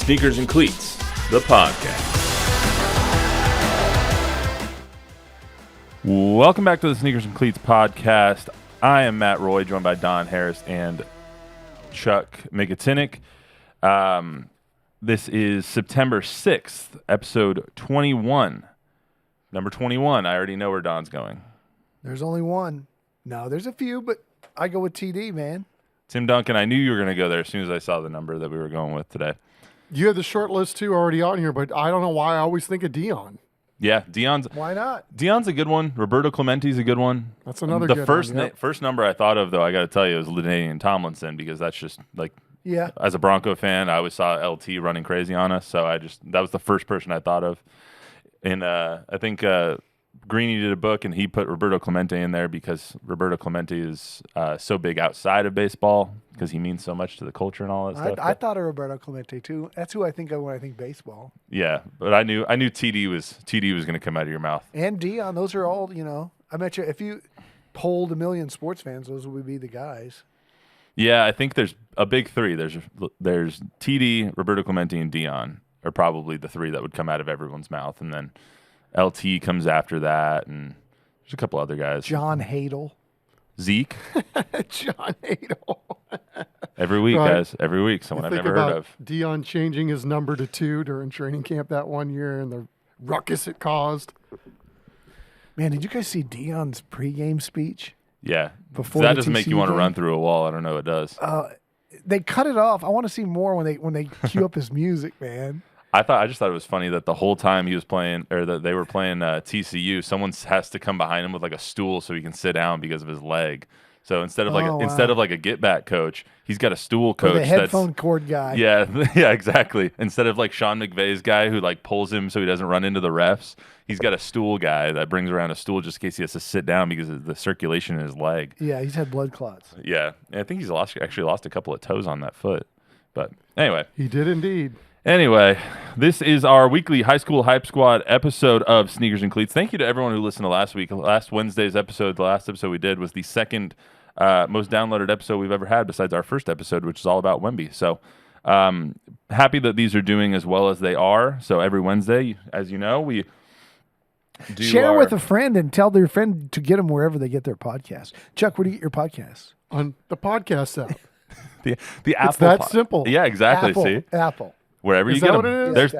Sneakers and Cleats, the podcast. Welcome back to the Sneakers and Cleats podcast. I am Matt Roy, joined by Don Harris and Chuck Mikatinik. This is September 6th, episode 21. Number 21. I already know where Don's going. There's only one. No, there's a few, but I go with TD, man. Tim Duncan, I knew you were going to go there as soon as I saw the number that we were going with today. You had the short list, too, already on here, but I don't know why I always think of Dion. Yeah, Dion's. Why not? Dion's a good one. Roberto Clemente's a good one. That's another the good first one. Yep. First number I thought of, though, I got to tell you, was LaDainian Tomlinson, because that's just like, yeah. As a Bronco fan, I always saw LT running crazy on us, so that was the first person I thought of. And I think Greeny did a book, and he put Roberto Clemente in there because Roberto Clemente is so big outside of baseball because he means so much to the culture and all that stuff. I thought of Roberto Clemente too. That's who I think of when I think baseball. Yeah, but I knew TD was going to come out of your mouth. And Dion, those are all, I bet you if you polled 1 million sports fans, those would be the guys. Yeah, I think there's a big three. There's TD, Roberto Clemente, and Dion are probably the three that would come out of everyone's mouth, and then LT comes after that, and there's a couple other guys. John Hadel. Zeke. John Hadel. Every week, Right. guys. Every week. Someone I've never heard of. Dion changing his number to 2 during training camp that one year and the ruckus it caused. Man, did you guys see Dion's pregame speech? Yeah. Before that the doesn't make TCU you want to game? run through a wall. I don't know. It does. They cut it off. I want to see more when they cue up his music, man. I just thought it was funny that the whole time he was playing, or that they were playing TCU, someone has to come behind him with like a stool so he can sit down because of his leg. So instead of like a get back coach, he's got a stool coach. Or the headphone cord guy. Yeah, yeah, exactly. Instead of like Sean McVay's guy who like pulls him so he doesn't run into the refs, he's got a stool guy that brings around a stool just in case he has to sit down because of the circulation in his leg. Yeah, he's had blood clots. Yeah, and I think he's actually lost a couple of toes on that foot. But anyway. He did indeed. Anyway, this is our weekly High School Hype Squad episode of Sneakers and Cleats. Thank you to everyone who listened to last Wednesday's episode. The last episode we did was the second most downloaded episode we've ever had besides our first episode, which is all about Wemby. So happy that these are doing as well as they are. So every Wednesday, as you know, we do Share with a friend and tell their friend to get them wherever they get their podcasts. Chuck, where do you get your podcasts? On the podcast app. the Apple. It's that simple. Yeah, exactly. Apple. See, Apple. wherever Is you that get what them. it is?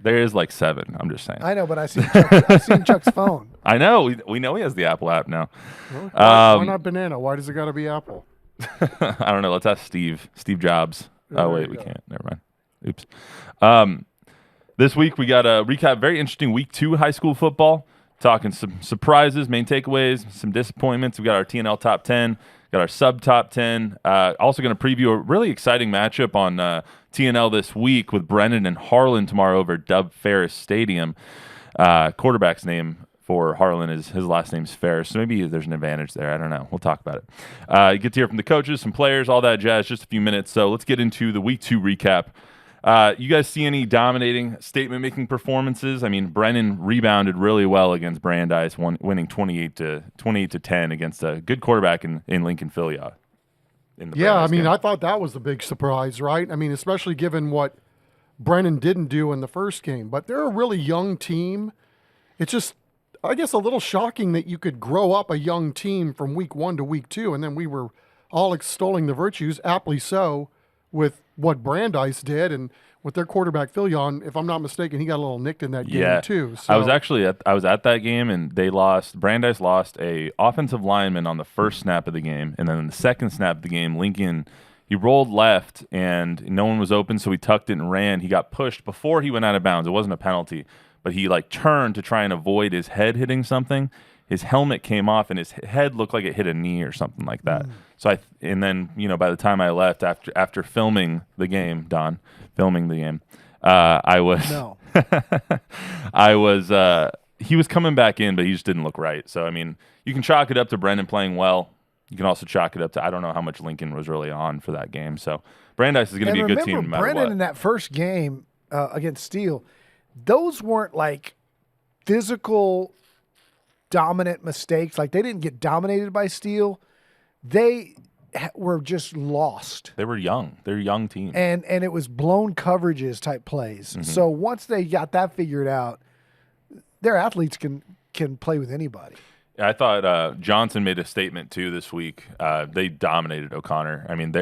There is like 7. I'm just saying. I know, but I've seen Chuck's phone. I know. We know he has the Apple app now. Why not banana? Why does it got to be Apple? I don't know. Let's ask Steve Jobs. Oh, wait, we can't. Never mind. Oops. This week we got a recap. Very interesting week 2 high school football. Talking some surprises, main takeaways, some disappointments. We got our TNL top 10. Got our sub top 10. Also going to preview a really exciting matchup on TNL this week with Brennan and Harlan tomorrow over Dub Ferris Stadium. Quarterback's name for Harlan is his last name's Ferris, so maybe there's an advantage there. I don't know. We'll talk about it. You get to hear from the coaches, some players, all that jazz. Just a few minutes. So let's get into the week 2 recap. You guys see any dominating statement-making performances? I mean, Brennan rebounded really well against Brandeis, winning 28-10 against a good quarterback in Lincoln Filiot. I mean, I thought that was the big surprise, right? I mean, especially given what Brennan didn't do in the first game. But they're a really young team. It's just, I guess, a little shocking that you could grow up a young team from week 1 to week 2, and then we were all extolling the virtues, aptly so, with what Brandeis did and with their quarterback Filion. If I'm not mistaken, he got a little nicked in that game too. So. I was at that game, and Brandeis lost a offensive lineman on the first snap of the game, and then the second snap of the game, Lincoln, he rolled left and no one was open, so he tucked it and ran. He got pushed before he went out of bounds. It wasn't a penalty, but he turned to try and avoid his head hitting something. His helmet came off, and his head looked like it hit a knee or something like that. So and then by the time I left after filming the game, I was he was coming back in, but he just didn't look right. So I mean, you can chalk it up to Brennan playing well. You can also chalk it up to I don't know how much Lincoln was really on for that game. So Brandeis is going to be a good team no matter Brennan what. in that first game against Steele, those weren't like physical dominant mistakes. Like they didn't get dominated by Steele. They were just lost. They were young. They're a young team. And it was blown coverages type plays. Mm-hmm. So once they got that figured out, their athletes can play with anybody. I thought Johnson made a statement too this week. They dominated O'Connor. I mean,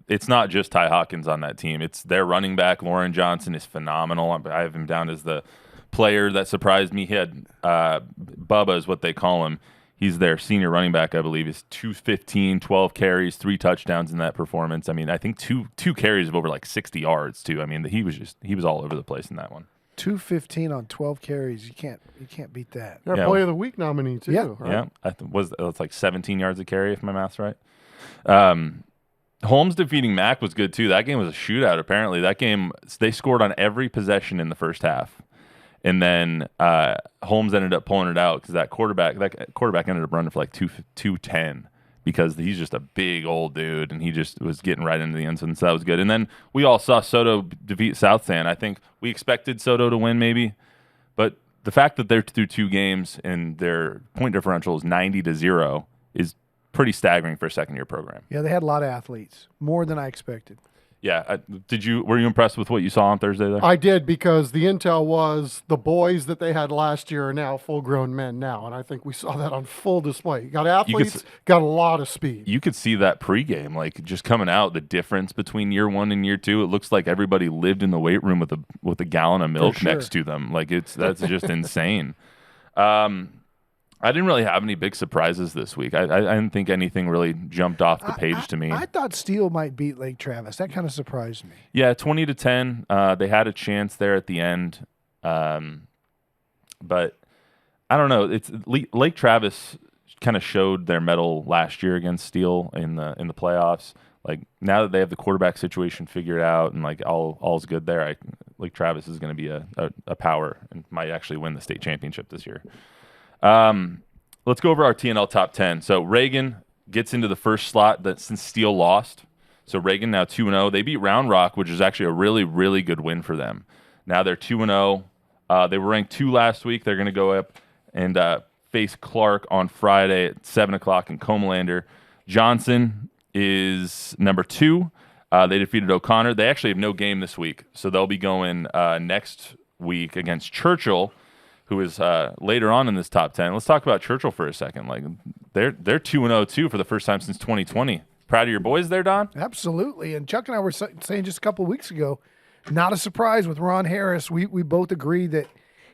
it's not just Ty Hawkins on that team. It's their running back, Lauren Johnson, is phenomenal. I have him down as the player that surprised me. He had Bubba is what they call him. He's their senior running back, I believe. He's 215, 12 carries, 3 touchdowns in that performance. I mean, I think two carries of over like 60 yards too. I mean, he was all over the place in that one. 215 on 12 carries. You can't beat that. They're Play of the Week nominee too. Yeah. Right? Yeah, it's like 17 yards a carry if my math's right. Holmes defeating Mac was good too. That game was a shootout. Apparently, that game they scored on every possession in the first half. And then Holmes ended up pulling it out because that quarterback ended up running for like 210 because he's just a big old dude and he just was getting right into the end zone. So that was good. And then we all saw Soto defeat South San. I think we expected Soto to win maybe, but the fact that they're through 2 games and their point differential is 90-0 is pretty staggering for a second-year program. Yeah, they had a lot of athletes, more than I expected. Yeah. Were you impressed with what you saw on Thursday there? I did, because the intel was the boys that they had last year are now full-grown men now, and I think we saw that on full display. You got athletes, got a lot of speed. You could see that pregame, like just coming out, the difference between year 1 and year 2. It looks like everybody lived in the weight room with a gallon of milk next to them. Like that's just insane. I didn't really have any big surprises this week. I didn't think anything really jumped off the page to me. I thought Steele might beat Lake Travis. That kind of surprised me. Yeah, 20-10. They had a chance there at the end, but I don't know. It's Lake Travis kind of showed their mettle last year against Steele in the playoffs. Like now that they have the quarterback situation figured out and like all's good there, Lake Travis is going to be a power and might actually win the state championship this year. Let's go over our TNL top 10. So Reagan gets into the first slot since Steele lost. So Reagan now 2-0. They beat Round Rock, which is actually a really, really good win for them. Now they're 2-0. They were ranked 2 last week. They're going to go up and face Clark on Friday at 7 o'clock in Comalander. Johnson is number 2. They defeated O'Connor. They actually have no game this week, so they'll be going next week against Churchill, who is later on in this top 10. Let's talk about Churchill for a second. Like they're 2-0 too for the first time since 2020. Proud of your boys there, Don? Absolutely. And Chuck and I were saying just a couple of weeks ago, not a surprise with Ron Harris. We both agree that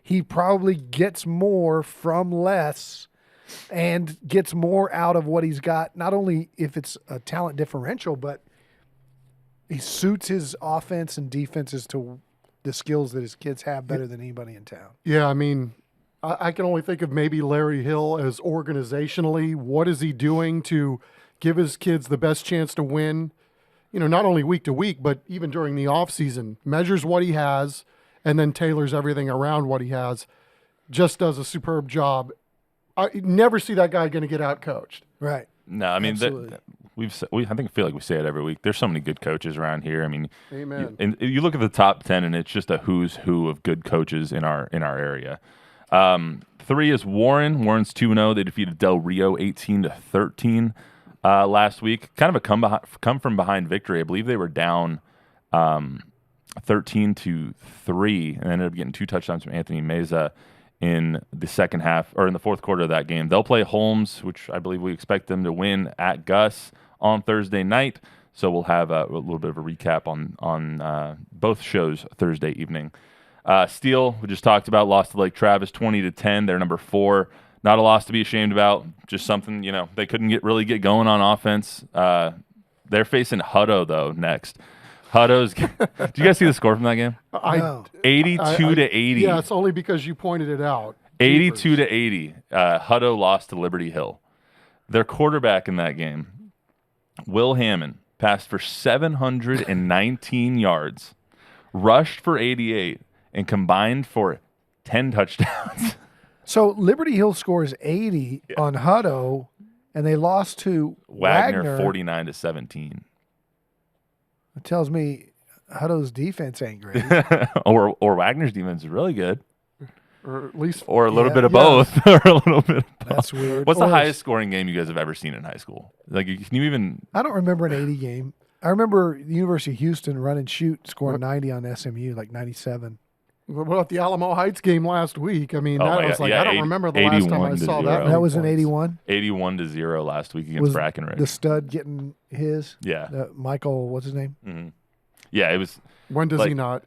he probably gets more from less and gets more out of what he's got, not only if it's a talent differential, but he suits his offense and defenses to the skills that his kids have better than anybody in town. Yeah, I mean, I can only think of maybe Larry Hill as organizationally. What is he doing to give his kids the best chance to win? You know, not only week to week, but even during the offseason. Measures what he has and then tailors everything around what he has. Just does a superb job. I never see that guy going to get out coached. Right. No, I mean, I feel like we say it every week. There's so many good coaches around here. I mean, Amen. And you look at the top 10, and it's just a who's who of good coaches in our area. 3 is Warren. Warren's 2-0. They defeated Del Rio 18-13 last week. Kind of a come from behind victory. I believe they were down 13-3 and ended up getting 2 touchdowns from Anthony Meza in the second half, or in the fourth quarter of that game. They'll play Holmes, which I believe we expect them to win at Gus on Thursday night. So we'll have a little bit of a recap on both shows Thursday evening. Steele, we just talked about, lost to Lake Travis 20-10. They're number 4. Not a loss to be ashamed about. Just something, they couldn't really get going on offense. They're facing Hutto though next. Hutto's. Did you guys see the score from that game? No. 82-80. Yeah, it's only because you pointed it out. 82-80. Hutto lost to Liberty Hill. Their quarterback in that game, Will Hammond, passed for 719 yards, rushed for 88, and combined for 10 touchdowns. So Liberty Hill scores 80 on Hutto, and they lost to Wagner 49-17. It tells me Hutto's defense ain't great. or Wagner's defense is really good. or at least or a little bit of yeah. both, or a little bit of both. That's weird. What's the Or- highest scoring game you guys have ever seen in high school? Like, can you even? I don't remember an 80 game. I remember the University of Houston run and shoot, scoring 90 on SMU, like 97. what about the Alamo Heights game last week? I mean, Oh that my was God. like Yeah, I don't remember the last time I 81 to saw 0. that. Oh, many That was an points. 81. 81-0 last week against Was Brackenridge. the stud getting his? Yeah. Michael, what's his name? Yeah, it was. When does like- he not?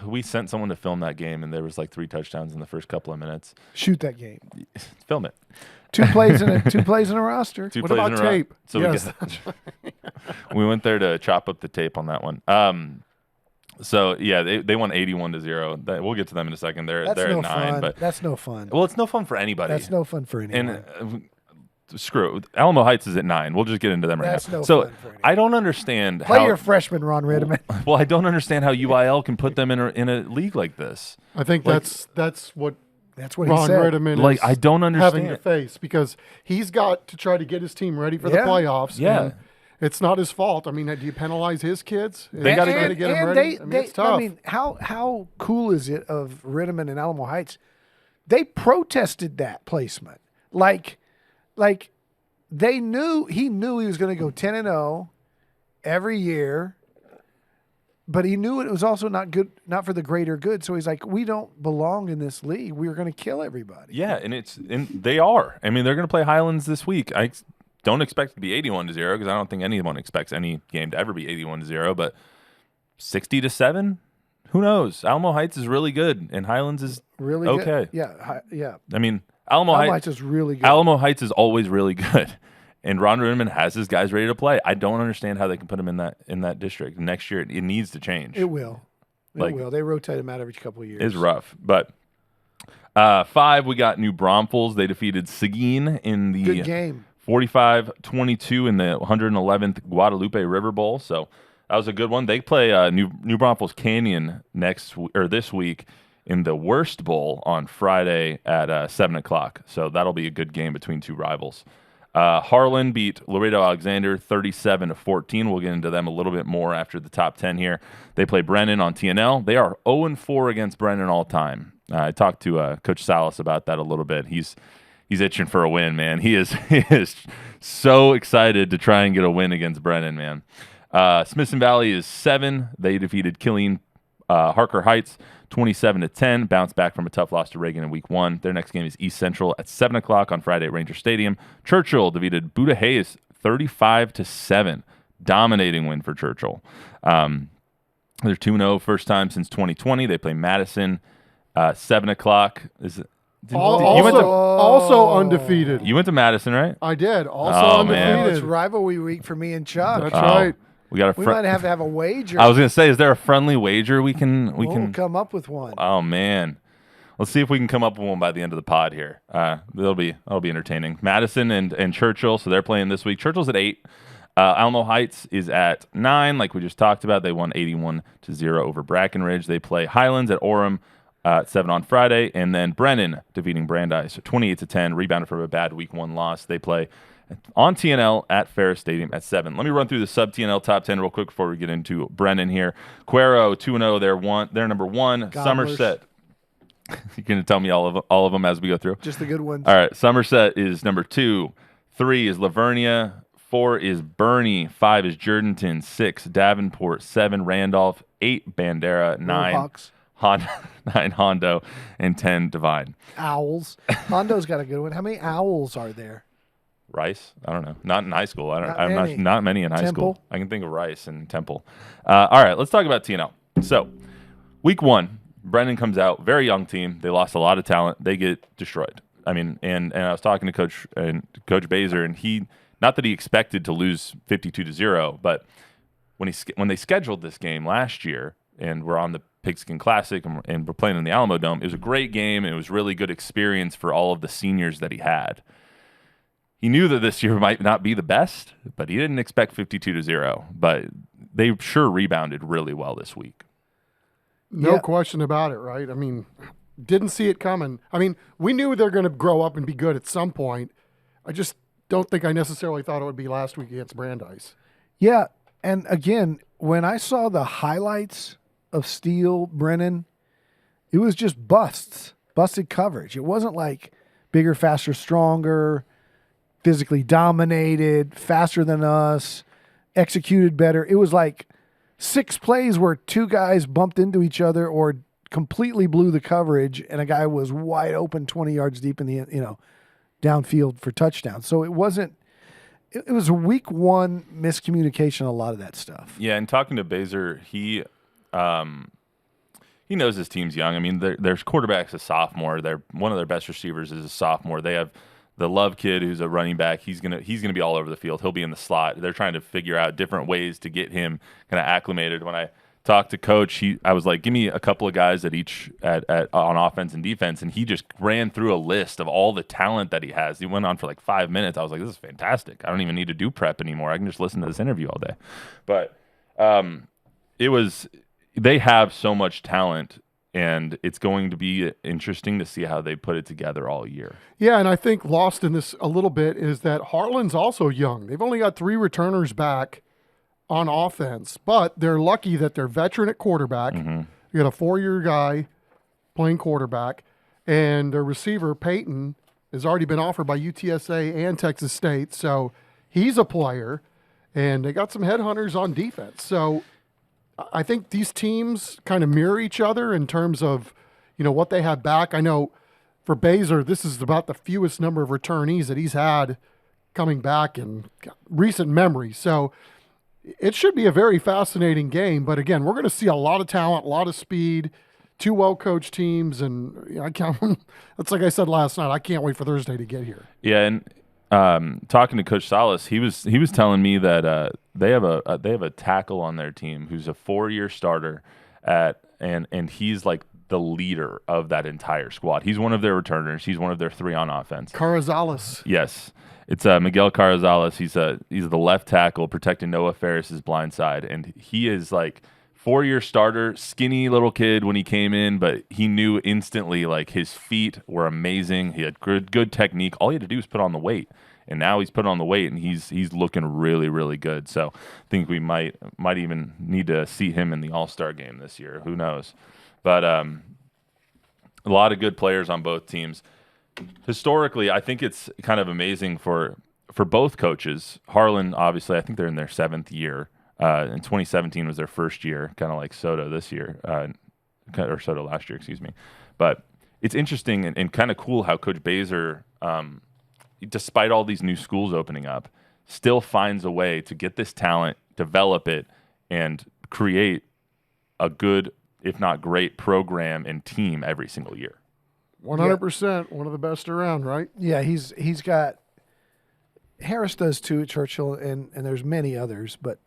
We sent someone to film that game, and there was like 3 touchdowns in the first couple of minutes. Shoot that game. Film it. Two plays in a roster. Two What plays about in a row. tape? So Yes, we went there to chop up the tape on that one. So yeah, they won 81-0. We'll get to them in a second. They're That's at no 9, fun. but That's no fun. well, it's no fun for anybody. That's no fun for anyone. And screw it. Alamo Heights is at 9. We'll just get into them right That's now. no So fun for anyone. I don't understand Play how. your freshman, Ron Ritterman. Well, I don't understand how UIL can put them in a league like this. I think that's what That's what he Ron said. Ritterman Like, is I don't having to understand. face because he's got to try to get his team ready for the Yeah. playoffs. Yeah. and it's not his fault. I mean, do you penalize his kids? They gotta try get- to get them and ready. They, it's tough. I mean, how cool is it of Ritterman and Alamo Heights? They protested that placement. Like he knew he was going to go 10-0 every year, but he knew it was also not good, not for the greater good. So he's like, we don't belong in this league. We're going to kill everybody. Yeah, and they are. I mean, they're going to play Highlands this week. I don't expect it to be 81-0 because I don't think anyone expects any game to ever be 81-0. But 60-7, who knows? Alamo Heights is really good, and Highlands is Really okay. good. Yeah, yeah. I mean, Alamo Alamo Heights Heights is really good. Alamo Heights is always really good, and Ron Ritterman has his guys ready to play. I don't understand how they can put him in that district next year. It needs to change. It will. It Like- will. They rotate him out every couple of years. It's rough, but 5 we got New Braunfels. They defeated Seguin in the Good game. 45-22 in the 111th Guadalupe River Bowl. So that was a good one. They play New Braunfels Canyon this week in the Worst Bowl on Friday at 7:00. So that'll be a good game between two rivals. Harlan beat Laredo Alexander 37-14. We'll get into them a little bit more after the top 10 here. They play Brennan on TNL. They are 0-4 against Brennan all time. I talked to Coach Salas about that a little bit. He's itching for a win, man. He is so excited to try and get a win against Brennan, man. Smithson Valley is 7. They defeated Killeen Harker Heights 27-10. Bounced back from a tough loss to Reagan in week 1. Their next game is East Central at 7:00 on Friday at Ranger Stadium. Churchill defeated Buda Hayes 35-7. Dominating win for Churchill. They're 2-0, first time since 2020. They play Madison 7:00. Also undefeated. You went to Madison, right? I did. Also Oh, man. Well, it's undefeated. rivalry week for me and Chuck. That's right. We got a. We might have to have a wager. I was gonna say, is there a friendly wager we can? We'll come up with one. Oh man, let's see if we can come up with one by the end of the pod here. That'll be entertaining. Madison and Churchill, so they're playing this week. Churchill's at 8. Alamo Heights is at 9, like we just talked about. They won 81-0 over Brackenridge. They play Highlands at Orem at 7 on Friday, and then Brennan defeating Brandeis 28-10, rebounded from a bad week 1 loss. They play on TNL at Ferris Stadium at 7. Let me run through the sub-TNL top 10 real quick before we get into Brennan here. Cuero 2-0, they're number 1. Gobblers. Somerset. You're going to tell me all of them as we go through? Just the good ones. All right. Somerset is number 2. 3 is Lavernia. 4 is Bernie. 5 is Jordanton. 6 Davenport. 7 Randolph. 8 Bandera. 9 Hawks. 9 Hondo, and 10 Divine. Owls. Hondo's got a good one. How many owls are there? Rice? I don't know. Not in high school. Not Not many in high Temple? school. I can think of Rice and Temple. All right, let's talk about TNL. So, week 1, Brennan comes out, very young team. They lost a lot of talent. They get destroyed. I mean, and I was talking to Coach Baser, and he, not that he expected to lose 52-0, but when they scheduled this game last year, and we're on the Pigskin Classic, and we're playing in the Alamo Dome, it was a great game. And it was really good experience for all of the seniors that he had. He knew that this year might not be the best, but he didn't expect 52-0. But they sure rebounded really well this week. No Yeah. question about it, right? I mean, didn't see it coming. I mean, we knew they're going to grow up and be good at some point. I just don't think I necessarily thought it would be last week against Brandeis. Yeah. And again, when I saw the highlights of Steele, Brennan, it was just busts. busted coverage. It wasn't like bigger, faster, stronger, physically dominated, faster than us, executed better. It was like 6 plays where 2 guys bumped into each other or completely blew the coverage, and a guy was wide open 20 yards deep in the, downfield for touchdown. So it wasn't. It was a week 1 miscommunication. A lot of that stuff. Yeah, and talking to Baser, he knows his team's young. I mean, their quarterback's a sophomore. One of their best receivers is a sophomore. They have the Love kid who's a running back. He's gonna be all over the field. He'll be in the slot. They're trying to figure out different ways to get him kind of acclimated. When I talked to Coach, I was like, give me a couple of guys on offense and defense, and he just ran through a list of all the talent that he has. He went on for like 5 minutes. I was like, this is fantastic. I don't even need to do prep anymore. I can just listen to this interview all day. But they have so much talent, and it's going to be interesting to see how they put it together all year. Yeah, and I think lost in this a little bit is that Harlan's also young. They've only got 3 returners back on offense, but they're lucky that they're veteran at quarterback. Mm-hmm. You got a 4-year guy playing quarterback, and their receiver, Peyton, has already been offered by UTSA and Texas State, so he's a player, and they got some headhunters on defense. So I think these teams kind of mirror each other in terms of, what they have back. I know for Baser, this is about the fewest number of returnees that he's had coming back in recent memory. So it should be a very fascinating game. But again, we're going to see a lot of talent, a lot of speed, 2 well-coached teams. And I can't, that's like I said last night, I can't wait for Thursday to get here. Yeah, and talking to Coach Salas, he was telling me that they have a tackle on their team who's a 4-year starter and he's like the leader of that entire squad. He's one of their returners. He's one of their 3 on offense. Carrizales. Yes. It's Miguel Carrizales. He's the left tackle protecting Noah Ferris's blind side, and he is like 4-year starter, skinny little kid when he came in, but he knew instantly like his feet were amazing. He had good technique. All he had to do was put on the weight, and now he's put on the weight, and he's looking really, really good. So I think we might even need to see him in the All-Star game this year. Who knows? But a lot of good players on both teams. Historically, I think it's kind of amazing for both coaches. Harlan, obviously, I think they're in their 7th year. In 2017 was their first year, kind of like Soto this year, or Soto last year, excuse me. But it's interesting and kind of cool how Coach Baser, despite all these new schools opening up, still finds a way to get this talent, develop it, and create a good, if not great, program and team every single year. 100%, one of the best around, right? Yeah, he's got Harris does too at Churchill, and there's many others, but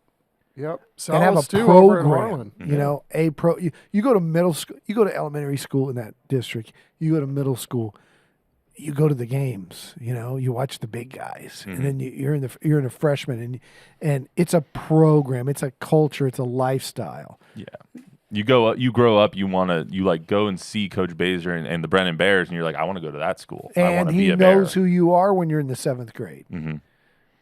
yep, and have a too over at program. Harlan. You go to middle school, you go to elementary school in that district, you go to middle school, you go to the games. You watch the big guys, and then you're in a freshman, and it's a program, it's a culture, it's a lifestyle. Yeah. You grow up, you go and see Coach Baser and the Brennan Bears, and you're like, I want to go to that school. I want And to be he a Bear. knows who you are when you're in the 7th grade. Mm-hmm.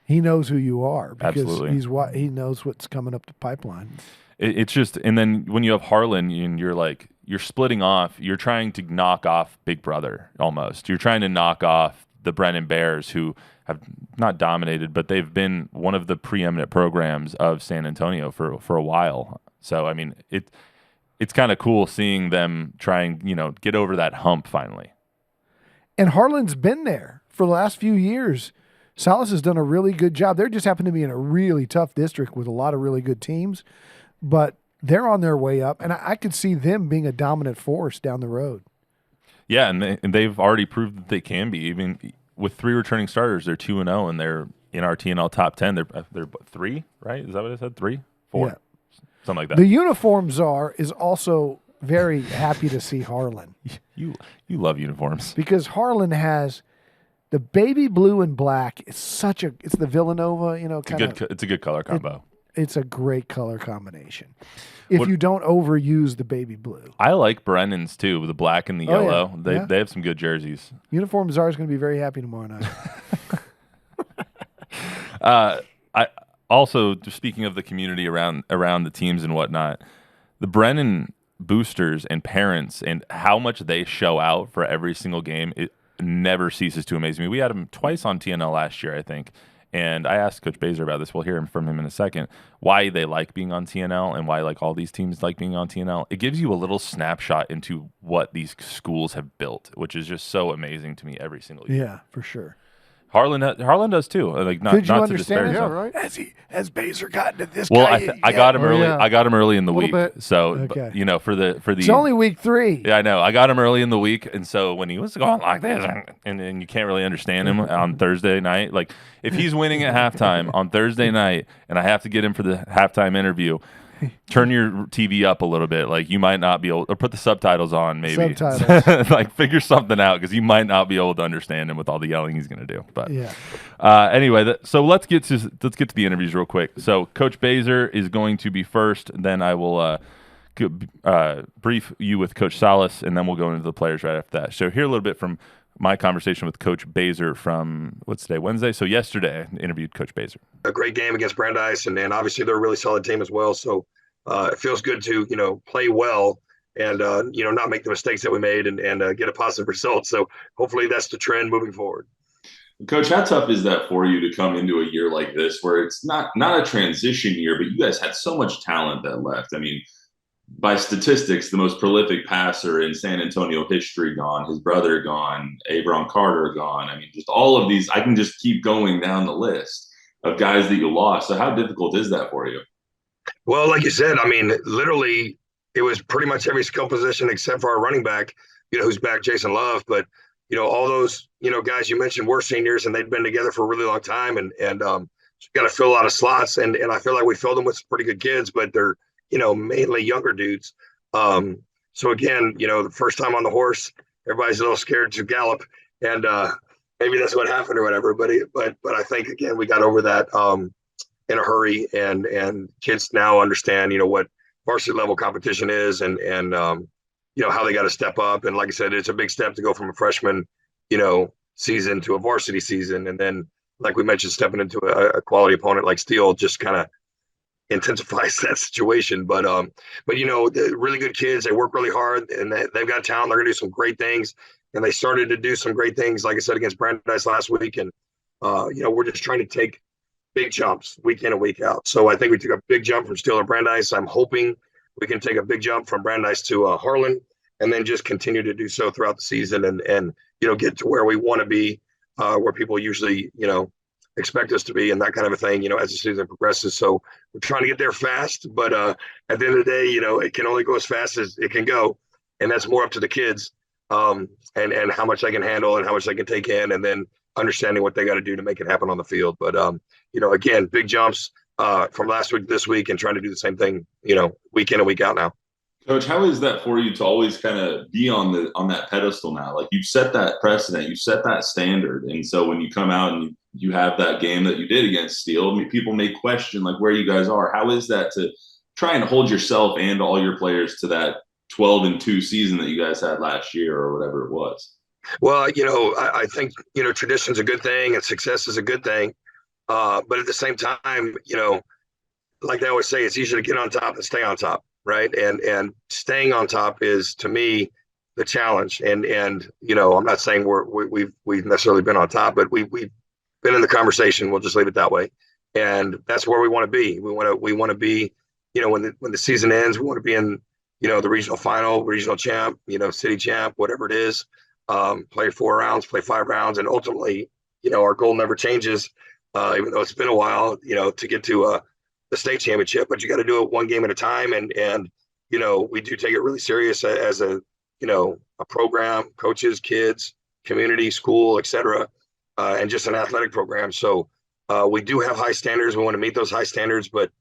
He knows who you are because Absolutely. he knows what's coming up the pipeline. It's just, and then when you have Harlan, and you're splitting off, you're trying to knock off Big Brother almost. You're trying to knock off the Brennan Bears, who have not dominated, but they've been one of the preeminent programs of San Antonio for a while. So I mean, it's kind of cool seeing them trying, get over that hump finally. And Harlan's been there for the last few years. Salas has done a really good job. They just happen to be in a really tough district with a lot of really good teams, but they're on their way up, and I could see them being a dominant force down the road. Yeah, and they've already proved that they can be. Even with 3 returning starters, they're 2-0, and they're in our TNL top 10. They're 3, right? Is that what I said? 3? 4? Yeah. Something like that. The uniform czar is also very happy to see Harlan. You love uniforms. Because Harlan has the baby blue and black. It's the Villanova, It's a good color combo. It's a great color combination. If you don't overuse the baby blue. I like Brennan's too, with the black and the yellow. Yeah. They have some good jerseys. Uniform czar is going to be very happy tomorrow night. Also, just speaking of the community around the teams and whatnot, the Brennan boosters and parents and how much they show out for every single game, it never ceases to amaze me. We had them twice on TNL last year, I think. And I asked Coach Baser about this. We'll hear from him in a second, why they like being on TNL and why like all these teams like being on TNL. It gives you a little snapshot into what these schools have built, which is just so amazing to me every single year. Yeah, for sure. Harlan does too. Like not, Did you not to understand? disparage Yeah, him. right. Has Baser gotten to this Well, guy? I got him early. yeah. I got him early in the week. Little bit. So Okay. you know, for the It's only week 3. yeah, I know. I got him early in the week, and so when he was going like this, and you can't really understand him on Thursday night. Like if he's winning at halftime on Thursday night, and I have to get him for the halftime interview, turn your TV up a little bit. Like you might not be able, or put the subtitles on, maybe. Subtitles. Like figure something out because you might not be able to understand him with all the yelling he's going to do. But Yeah. anyway, so let's get to the interviews real quick. So Coach Baser is going to be first. Then I will brief you with Coach Salas, and then we'll go into the players right after that. So hear a little bit from my conversation with Coach Baser from, what's today, Wednesday? So yesterday I interviewed Coach Baser. A great game against Brandeis, and obviously they're a really solid team as well. So it feels good to, play well and, not make the mistakes that we made and get a positive result. So hopefully that's the trend moving forward. Coach, how tough is that for you to come into a year like this where it's not a transition year, but you guys had so much talent that left? I mean, by statistics, the most prolific passer in San Antonio history gone, his brother gone, Abram Carter gone. I mean, just all of these, I can just keep going down the list of guys that you lost. So how difficult is that for you? Well, like you said, I mean, literally it was pretty much every skill position except for our running back, who's back, Jason Love. But, all those, guys you mentioned were seniors and they'd been together for a really long time and got to fill a lot of slots. And I feel like we filled them with some pretty good kids, but they're, mainly younger dudes. So again, the first time on the horse, everybody's a little scared to gallop, and maybe that's what happened or whatever. But I think again we got over that in a hurry, and kids now understand what varsity level competition is, and how they got to step up. And like I said, it's a big step to go from a freshman season to a varsity season, and then like we mentioned, stepping into a quality opponent like Steele just kind of intensifies that situation. But they're really good kids. They work really hard, and they've got talent. They're gonna do some great things, and they started to do some great things, like I said, against Brandeis last week. And we're just trying to take big jumps week in and week out. So I think we took a big jump from Steele to Brandeis. I'm hoping we can take a big jump from Brandeis to Harlan, and then just continue to do so throughout the season, and get to where we want to be, where people usually expect us to be, and that kind of a thing, as the season progresses. So we're trying to get there fast, but at the end of the day, it can only go as fast as it can go. And that's more up to the kids, and how much they can handle and how much they can take in, and then understanding what they got to do to make it happen on the field. But, again, big jumps from last week to this week, and trying to do the same thing, week in and week out now. Coach, how is that for you to always kind of be on that pedestal now? Like you've set that precedent, you set that standard. And so when you come out and you have that game that you did against Steele, I mean, people may question like where you guys are. How is that to try and hold yourself and all your players to that 12-2 season that you guys had last year or whatever it was? Well, I think, tradition's a good thing and success is a good thing. But at the same time, like they always say, it's easier to get on top than stay on top. Right. And staying on top is, to me, the challenge. And I'm not saying we've necessarily been on top, but we've been in the conversation. We'll just leave it that way. And that's where we want to be. We want to be, when the season ends, we want to be in, the regional final, regional champ, city champ, whatever it is, play 4 rounds, play 5 rounds. And ultimately, our goal never changes, even though it's been a while, to get to the state championship, but you got to do it one game at a time. And we do take it really serious as a program, coaches, kids, community, school, et cetera, and just an athletic program. So we do have high standards. We want to meet those high standards, but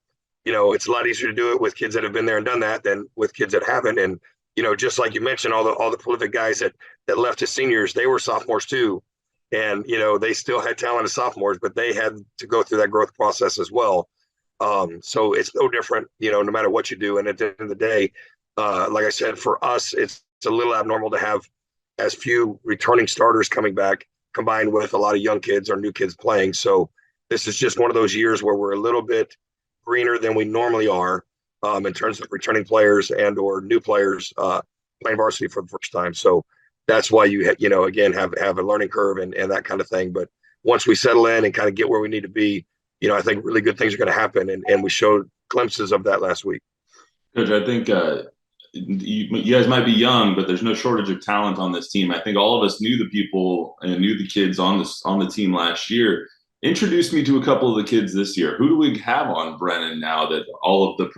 it's a lot easier to do it with kids that have been there and done that than with kids that haven't. And, just like you mentioned, all the prolific guys that left as seniors, they were sophomores too. And, they still had talent as sophomores, but they had to go through that growth process as well. So it's no different, no matter what you do. And at the end of the day, like I said, for us, it's a little abnormal to have as few returning starters coming back, combined with a lot of young kids or new kids playing. So this is just one of those years where we're a little bit greener than we normally are. in terms of returning players and or new players playing varsity for the first time. So that's why you again have a learning curve and that kind of thing. But once we settle in and kind of get where we need to be, I think really good things are going to happen, and we showed glimpses of that last week. Coach, I think you guys might be young, but there's no shortage of talent on this team. I think all of us knew the people and knew the kids on the team last year. Introduce me to a couple of the kids this year. Who do we have on Brennan now that all of the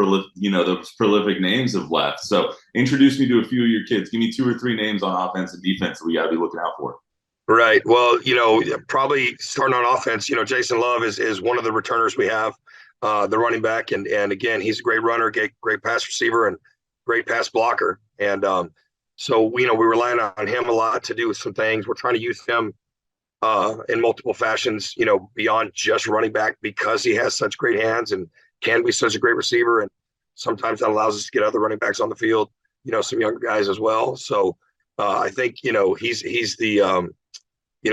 those prolific names have left? So introduce me to a few of your kids. Give me 2 or 3 names on offense and defense that we got to be looking out for. Right. Well, probably starting on offense, Jason Love is one of the returners we have, the running back. And again, he's a great runner, great pass receiver, and great pass blocker. And so, we're relying on him a lot to do some things. We're trying to use him in multiple fashions, beyond just running back, because he has such great hands and can be such a great receiver. And sometimes that allows us to get other running backs on the field, some younger guys as well. So I think, he's the,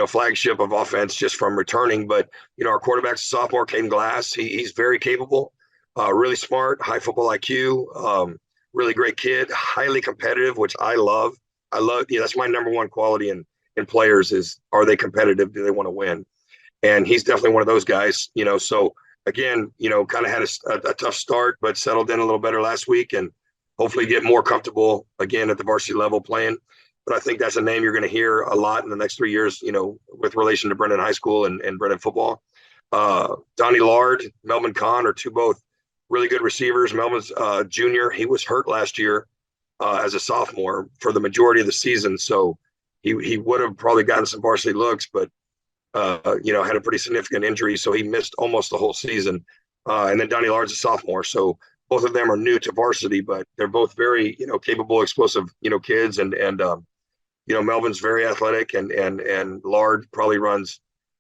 flagship of offense just from returning. But, our quarterback's a sophomore, Caden Glass. He's very capable, really smart, high football IQ, really great kid, highly competitive, which I love. That's my number one quality in players is, are they competitive? Do they want to win? And he's definitely one of those guys, so again, kind of had a tough start, but settled in a little better last week and hopefully get more comfortable again at the varsity level playing. But I think that's a name you're going to hear a lot in the next 3 years, with relation to Brennan High School and Brennan football. Donnie Lard, Melvin Kahn are both really good receivers. Melvin's junior. He was hurt last year as a sophomore for the majority of the season. So he would have probably gotten some varsity looks, but, had a pretty significant injury. So he missed almost the whole season. And then Donnie Lard's a sophomore. So both of them are new to varsity, but they're both very, capable, explosive, kids. And Melvin's very athletic and Lard probably runs,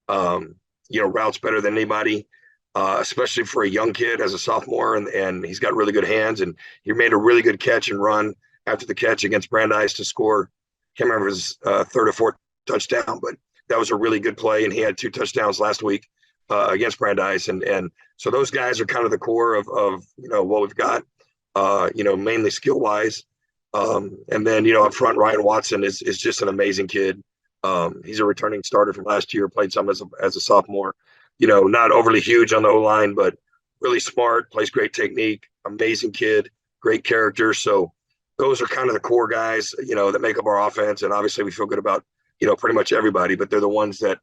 routes better than anybody, especially for a young kid as a sophomore. And he's got really good hands, and he made a really good catch and run after the catch against Brandeis to score. Can't remember his 3rd or 4th touchdown, but that was a really good play. And he had 2 touchdowns last week against Brandeis. And so those guys are kind of the core of what we've got, mainly skill wise. And then, up front, Ryan Watson is just an amazing kid. He's a returning starter from last year, played some as a sophomore, not overly huge on the O-line, but really smart, plays great technique, amazing kid, great character. So those are kind of the core guys, that make up our offense. And obviously we feel good about, pretty much everybody, but they're the ones that,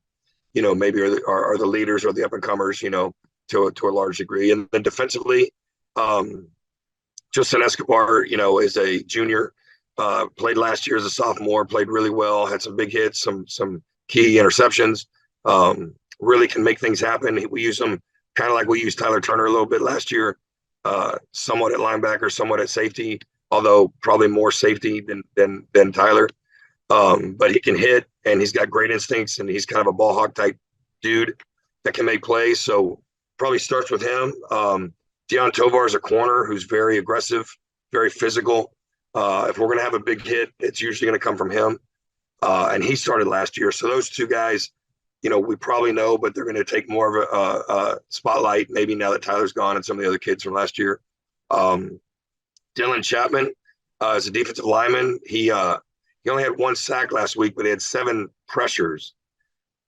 maybe are the leaders or the up and comers, to a large degree. And then defensively, Justin Escobar, is a junior, played last year as a sophomore, played really well, had some big hits, some key interceptions, really can make things happen. We use him kind of like we used Tyler Turner a little bit last year, somewhat at linebacker, somewhat at safety, although probably more safety than Tyler. But he can hit, and he's got great instincts, and he's kind of a ball hawk type dude that can make plays. So probably starts with him. Deion Tovar is a corner who's very aggressive, very physical. If we're going to have a big hit, it's usually going to come from him. And he started last year. So those 2 guys, we probably know, but they're going to take more of a spotlight maybe now that Tyler's gone and some of the other kids from last year. Dylan Chapman is a defensive lineman. He only had 1 sack last week, but he had 7 pressures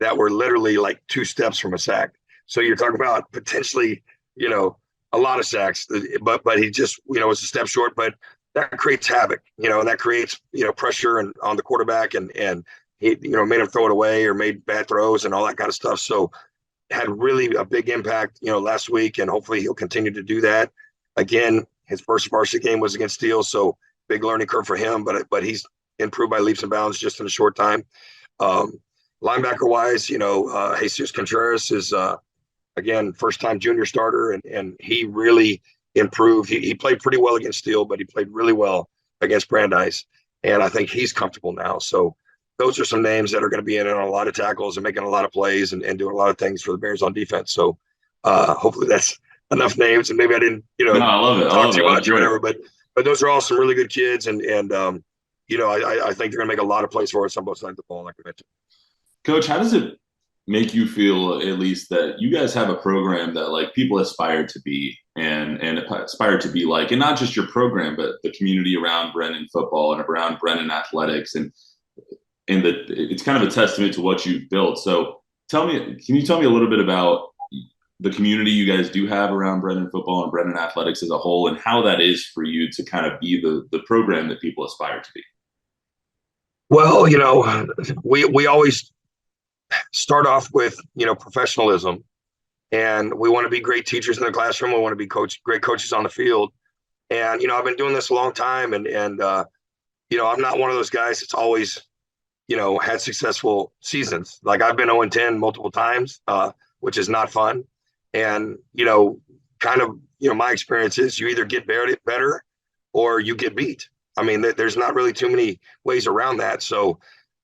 that were literally like 2 steps from a sack. So you're talking about potentially, a lot of sacks, but he just, was a step short. But that creates havoc, and that creates, pressure on the quarterback, and he, made him throw it away or made bad throws and all that kind of stuff. So had really a big impact, last week, and hopefully he'll continue to do that. Again, his first varsity game was against Steele, so big learning curve for him, but he's improved by leaps and bounds just in a short time. Linebacker wise, Jesus Contreras is, again, first-time junior starter, and he really improved. He played pretty well against Steele, but he played really well against Brandeis, and I think he's comfortable now. So those are some names that are going to be in on a lot of tackles and making a lot of plays and doing a lot of things for the Bears on defense. So hopefully that's enough names, and maybe I didn't, No, I love it. talk too much or whatever, but those are all some really good kids, and I think they're going to make a lot of plays for us on both sides of the ball, like I mentioned. Coach, how does it make you feel, at least, that you guys have a program that, like, people aspire to be? and aspire to be like, and not just your program, but the community around Brennan football and around Brennan athletics. And it's kind of a testament to what you've built. So can you tell me a little bit about the community you guys do have around Brennan football and Brennan athletics as a whole, and how that is for you to kind of be the program that people aspire to be? Well, we always start off with, professionalism, and we want to be great teachers in the classroom. We want to be great coaches on the field. And, I've been doing this a long time, and I'm not one of those guys that's always, had successful seasons. Like, I've been 0-10 multiple times, which is not fun. And, my experience is you either get better or you get beat. I mean, there's not really too many ways around that. So,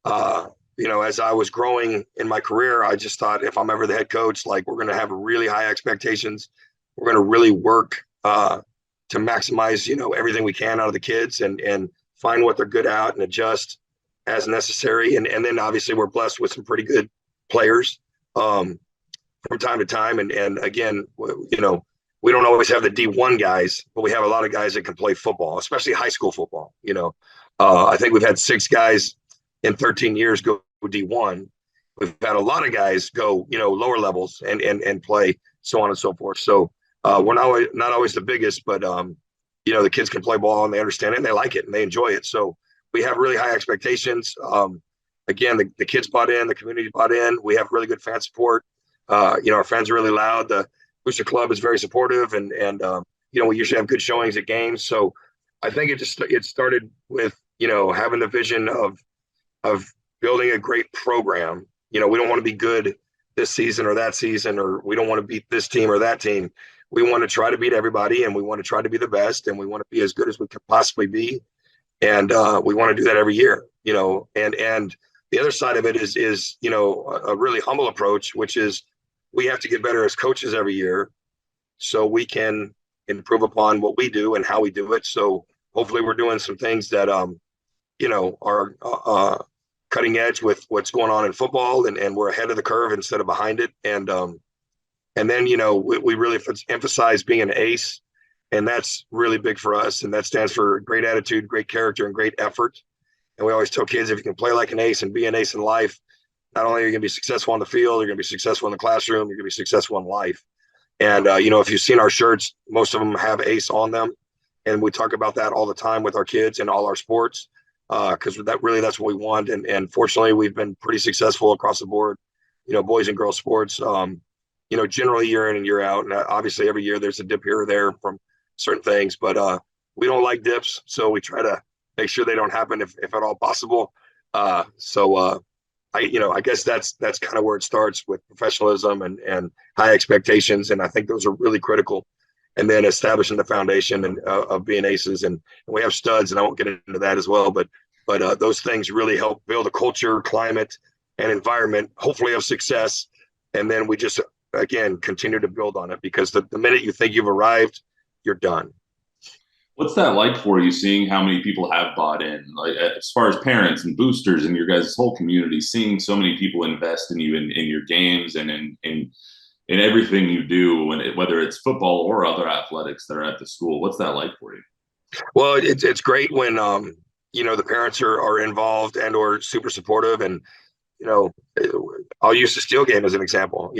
as I was growing in my career, I just thought, if I'm ever the head coach, like, we're going to have really high expectations. We're going to really work to maximize, everything we can out of the kids and find what they're good at and adjust as necessary. And then obviously we're blessed with some pretty good players from time to time. And again, we don't always have the D1 guys, but we have a lot of guys that can play football, especially high school football. I think we've had 6 guys in 13 years go D1. We've had a lot of guys go, lower levels and play, so on and so forth. So we're not always the biggest, but the kids can play ball and they understand it and they like it and they enjoy it. So we have really high expectations. Again, the kids bought in, the community bought in. We have really good fan support. Our fans are really loud. The Booster Club is very supportive, and we usually have good showings at games. So I think it started with having the vision of building a great program. We don't want to be good this season or that season, or we don't want to beat this team or that team. We want to try to beat everybody, and we want to try to be the best, and we want to be as good as we can possibly be. And we want to do that every year, and the other side of it is a really humble approach, which is we have to get better as coaches every year so we can improve upon what we do and how we do it. So hopefully we're doing some things that, are cutting edge with what's going on in football, and we're ahead of the curve instead of behind it. And then, we really emphasize being an ace, and that's really big for us. And that stands for great attitude, great character, and great effort. And we always tell kids, if you can play like an ace and be an ace in life, not only are you going to be successful on the field, you're going to be successful in the classroom, you're going to be successful in life. And, if you've seen our shirts, most of them have ace on them. And we talk about that all the time with our kids and all our sports, because that's what we want. And fortunately, we've been pretty successful across the board, boys and girls sports, generally year in and year out. And obviously every year there's a dip here or there from certain things, but we don't like dips. So we try to make sure they don't happen if at all possible. I guess that's kind of where it starts, with professionalism and high expectations. And I think those are really critical. And then establishing the foundation of being aces, and we have studs, and I won't get into that as well, but those things really help build a culture, climate, and environment, hopefully of success. And then we just, again, continue to build on it, because the minute you think you've arrived, you're done. What's that like for you, seeing how many people have bought in, like as far as parents and boosters and your guys' whole community, seeing so many people invest in you in your games and in everything you do, whether it's football or other athletics that are at the school? What's that like for you? Well, it's great when, the parents are involved and or super supportive. And, I'll use the Steel game as an example.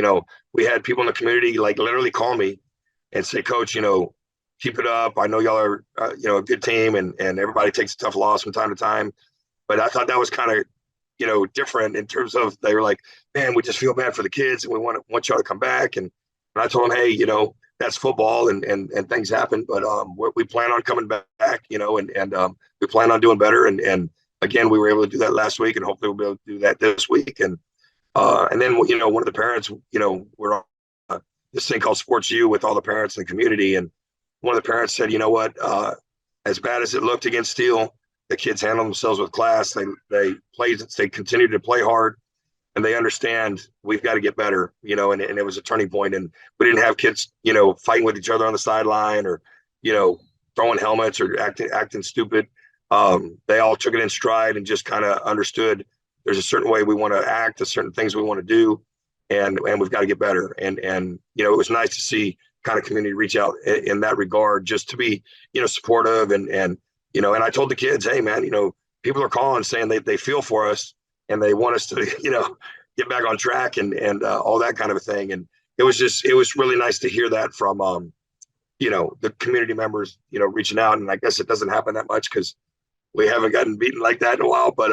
We had people in the community like literally call me and say, Coach, keep it up. I know y'all are, a good team, and everybody takes a tough loss from time to time. But I thought that was kind of, different in terms of, they were like, man, we just feel bad for the kids, and we want y'all to come back. And I told them, hey, that's football, and things happen. But we plan on coming back, and we plan on doing better. And again, we were able to do that last week, and hopefully we'll be able to do that this week. And then, one of the parents, we're on this thing called Sports U with all the parents in the community. And one of the parents said, as bad as it looked against Steel, the kids handle themselves with class. They continue to play hard, and they understand we've got to get better, and it was a turning point. And we didn't have kids, fighting with each other on the sideline, or, throwing helmets or acting stupid. They all took it in stride and just kind of understood there's a certain way we want to act, there's certain things we want to do, and we've got to get better. And it was nice to see kind of community reach out in that regard, just to be, supportive and and I told the kids, hey man, people are calling saying they feel for us and they want us to, get back on track and all that kind of a thing. And it was really nice to hear that from, the community members, reaching out. And I guess it doesn't happen that much because we haven't gotten beaten like that in a while, but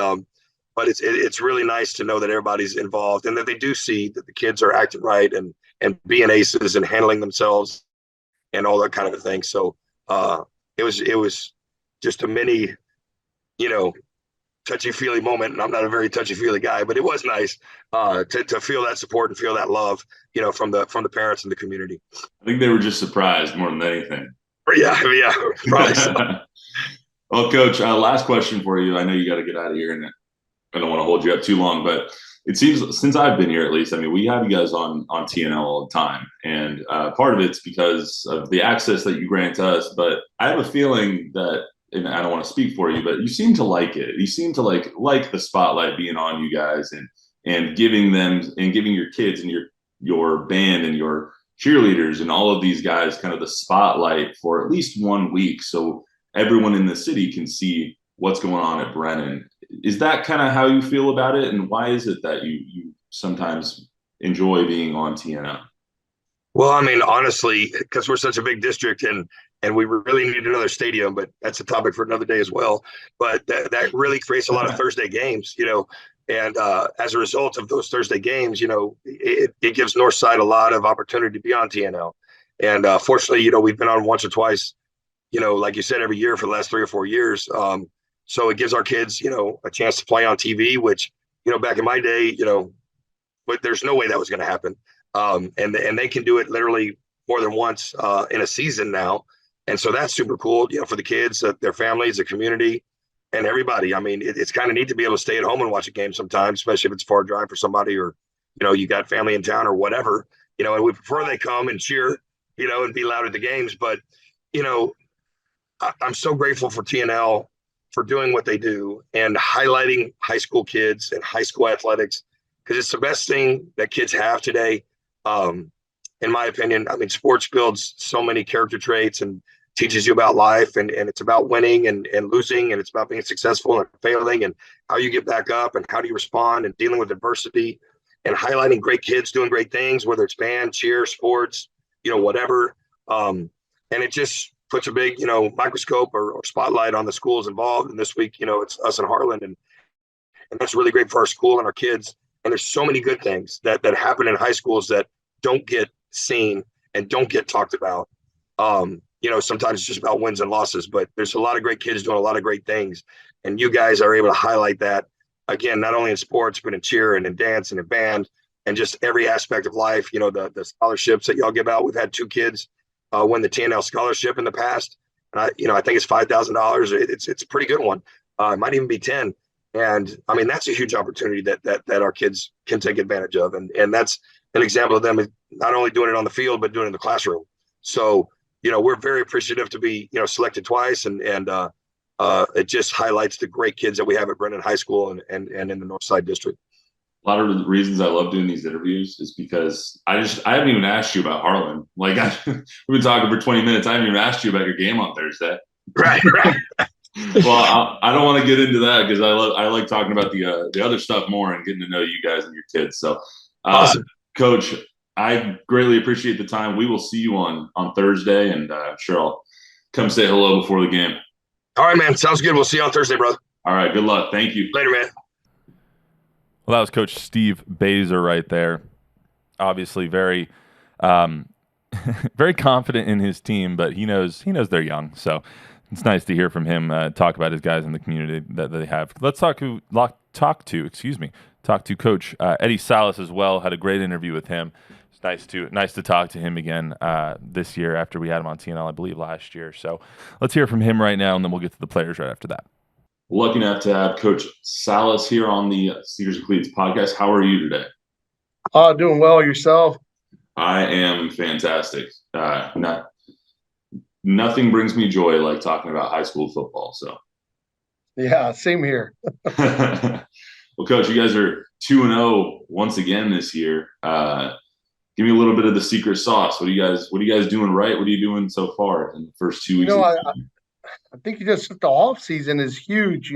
it's really nice to know that everybody's involved and that they do see that the kids are acting right and being aces and handling themselves and all that kind of a thing. So it was just a mini, touchy-feely moment, and I'm not a very touchy-feely guy, but it was nice to feel that support and feel that love, from the parents and the community. I think they were just surprised more than anything. Yeah, probably so. Well, Coach, last question for you. I know you got to get out of here, and I don't want to hold you up too long, but it seems since I've been here, at least, I mean, we have you guys on TNL all the time, and part of it's because of the access that you grant us, but I have a feling that, and I don't want to speak for you, but you seem to like it. You seem to like the spotlight being on you guys and giving your kids and your band and your cheerleaders and all of these guys kind of the spotlight for at least 1 week, so everyone in the city can see what's going on at Brennan. Is that kind of how you feel about it? And why is it that you sometimes enjoy being on TNL? Well, I mean, honestly, because we're such a big district and we really need another stadium, but that's a topic for another day as well. But that really creates a lot of Thursday games, and as a result of those Thursday games, it gives Northside a lot of opportunity to be on TNL. And fortunately, we've been on once or twice, like you said, every year for the last 3 or 4 years. So it gives our kids, a chance to play on TV, which, back in my day, but there's no way that was going to happen. And they can do it literally more than once in a season now. And so that's super cool, for the kids, their families, the community, and everybody. I mean, it's kind of neat to be able to stay at home and watch a game sometimes, especially if it's a far drive for somebody or, you got family in town or whatever, and we prefer they come and cheer, and be loud at the games. But, I'm so grateful for TNL for doing what they do and highlighting high school kids and high school athletics, because it's the best thing that kids have today. In my opinion, I mean, sports builds so many character traits and teaches you about life, and it's about winning and losing, and it's about being successful and failing and how you get back up and how do you respond and dealing with adversity and highlighting great kids doing great things, whether it's band, cheer, sports, whatever. And it just puts a big, microscope or spotlight on the schools involved. And this week, it's us and Harlan, and that's really great for our school and our kids. And there's so many good things that happen in high schools that don't get seen and don't get talked about. Sometimes it's just about wins and losses, but there's a lot of great kids doing a lot of great things. And you guys are able to highlight that, again, not only in sports, but in cheer and in dance and in band and just every aspect of life. The scholarships that y'all give out. We've had 2 kids win the TNL scholarship in the past. And I think it's $5,000. It's a pretty good one. It might even be 10. And I mean, that's a huge opportunity that our kids can take advantage of. And that's an example of them not only doing it on the field, but doing it in the classroom. So, we're very appreciative to be, selected twice. And it just highlights the great kids that we have at Brennan High School and in the Northside District. A lot of the reasons I love doing these interviews is because I haven't even asked you about Harlan. We've been talking for 20 minutes. I haven't even asked you about your game on Thursday. Right. Well, I don't want to get into that because I like talking about the other stuff more and getting to know you guys and your kids. So, awesome. Coach, I greatly appreciate the time. We will see you on Thursday, and I'm sure I'll come say hello before the game. All right, man. Sounds good. We'll see you on Thursday, brother. All right. Good luck. Thank you. Later, man. Well, that was Coach Steve Baser right there. Obviously, very, very confident in his team, but he knows they're young. So it's nice to hear from him talk about his guys in the community that they have. Let's talk to Coach Eddie Salas as well. Had a great interview with him. It's nice to talk to him again this year after we had him on TNL, I believe, last year. So let's hear from him right now, and then we'll get to the players right after that. Lucky enough to have Coach Salas here on the Sneakers and Cleats podcast. How are you today? Doing well. Yourself? I am fantastic. Nothing brings me joy like talking about high school football. So, yeah, same here. Well, Coach, you guys are 2-0 once again this year. give me a little bit of the secret sauce. What are you guys doing right? What are you doing so far in the first 2 weeks? I think just the off season is huge.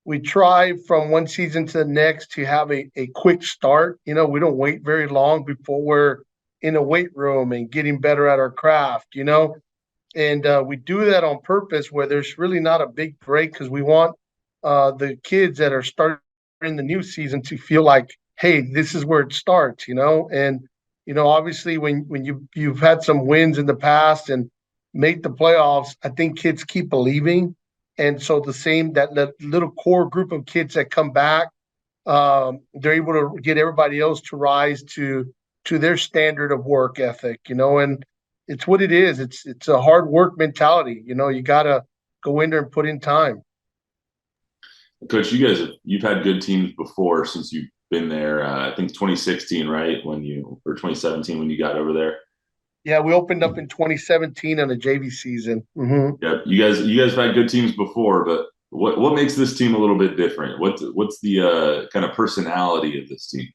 We try from one season to the next to have a quick start. We don't wait very long before we're in a weight room and getting better at our craft, and we do that on purpose where there's really not a big break because we want the kids that are starting the new season to feel like, hey, this is where it starts, and obviously when you've had some wins in the past and make the playoffs, I think kids keep believing. And so that little core group of kids that come back, they're able to get everybody else to rise to their standard of work ethic, and it's what it is. It's a hard work mentality. You got to go in there and put in time. Coach, you've had good teams before since you've been there. I think 2016, right? Or 2017 when you got over there. Yeah, we opened up in 2017 on a JV season. Mm-hmm. Yeah, you guys have had good teams before, but what makes this team a little bit different? What's the kind of personality of this team?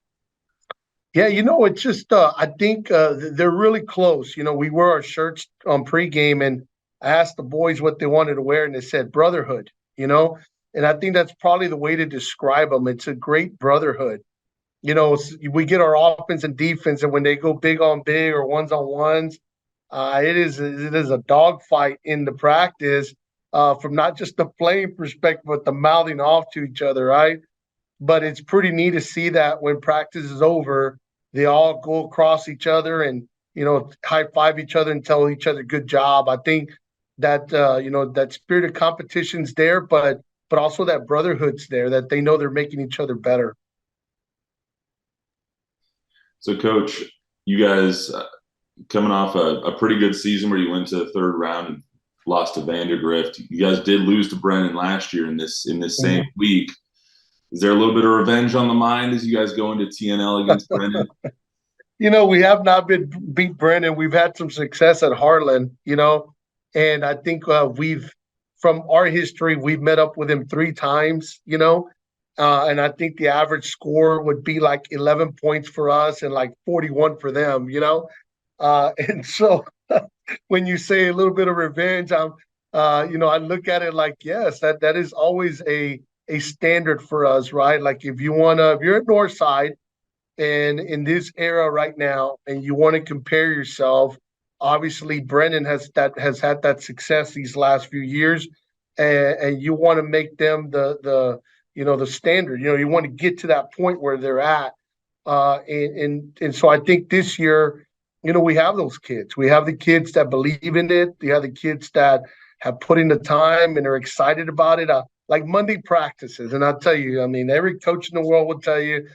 Yeah, it's just I think they're really close. We wear our shirts on pregame, and I asked the boys what they wanted to wear, and they said brotherhood. And I think that's probably the way to describe them. It's a great brotherhood. We get our offense and defense, and when they go big on big or ones on ones, it is a dogfight in the practice from not just the playing perspective, but the mouthing off to each other, right? But it's pretty neat to see that when practice is over, they all go across each other and high five each other and tell each other good job. I think that that spirit of competition's there, but also that brotherhood's there, that they know they're making each other better. So, Coach, you guys coming off a pretty good season where you went to the third round and lost to Vandergrift. You guys did lose to Brennan last year in this same week. Is there a little bit of revenge on the mind as you guys go into TNL against Brennan? We have not been beat Brennan. We've had some success at Harlan, and I think from our history, we've met up with him 3 times, and I think the average score would be like 11 points for us and like 41 for them, and so when you say a little bit of revenge, I look at it like, yes, that is always a standard for us, right? Like if you're at Northside and in this era right now, and you want to compare yourself, obviously Brennan has had that success these last few years, and you want to make them the standard. You want to get to that point where they're at, and so I think this year, we have those kids. We have the kids that believe in it. We have the kids that have put in the time and are excited about it. Like Monday practices. And I'll tell you, every coach in the world will tell you,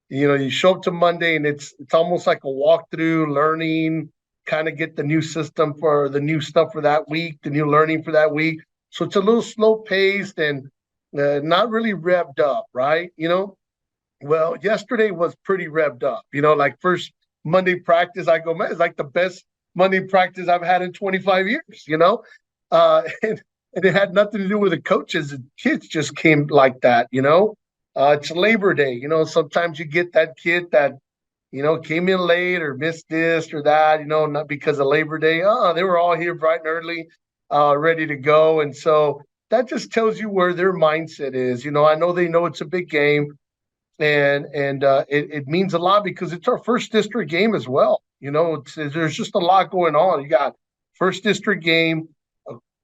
you show up to Monday and it's almost like a walkthrough, learning, kind of get the new system for the new stuff for that week, the new learning for that week. So it's a little slow paced and not really revved up, right? Well, yesterday was pretty revved up, like first Monday practice, I go, man, it's like the best Monday practice I've had in 25 years, and it had nothing to do with the coaches. The kids just came like that, It's Labor Day, sometimes you get that kid that, came in late or missed this or that, not because of Labor Day. They were all here bright and early, ready to go. And so that just tells you where their mindset is. I know they know it's a big game, and it means a lot because it's our first district game as well. There's just a lot going on. You got first district game,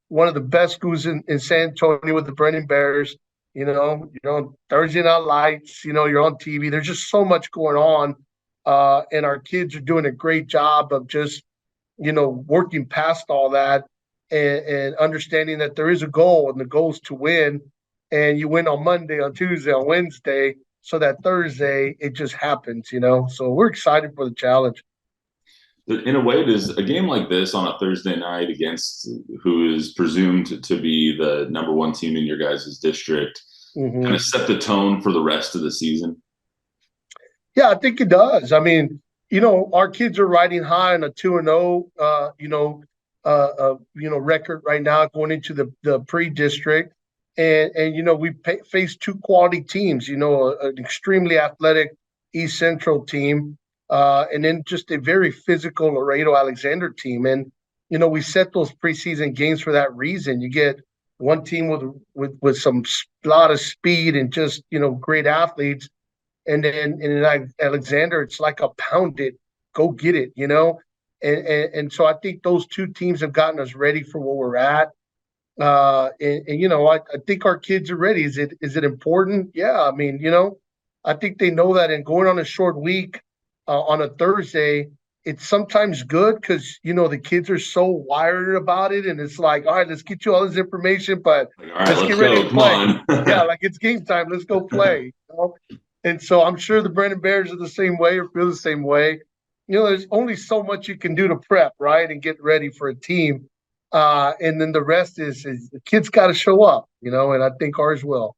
one of the best schools in San Antonio with the Brennan Bears. You're on Thursday Night Lights. You're on TV. There's just so much going on, and our kids are doing a great job of just working past all that and understanding that there is a goal, and the goal is to win. And you win on Monday, on Tuesday, on Wednesday, so that Thursday it just happens. So we're excited for the challenge. In a way, does a game like this on a Thursday night against who is presumed to be the number 1 team in your guys' district kind of set the tone for the rest of the season? Yeah, I think it does. Our kids are riding high on a 2-0, record right now going into the pre-district, and we faced 2 quality teams. An extremely athletic East Central team. and then just a very physical Laredo Alexander team. And, we set those preseason games for that reason. You get one team with some lot of speed and just, great athletes. And then in Alexander, it's like a pound it, go get it, And so I think those two teams have gotten us ready for where we're at. I think our kids are ready. Is it important? Yeah. I mean, I think they know that. And going on a short week on a Thursday, it's sometimes good because, the kids are so wired about it. And it's like, all right, let's get you all this information, but All right, let's get ready to Come play. on. Yeah, like it's game time. Let's go play. And so I'm sure the Brennan Bears are the same way or feel the same way. There's only so much you can do to prep, right, and get ready for a team. And then the rest is the kids got to show up, and I think ours will.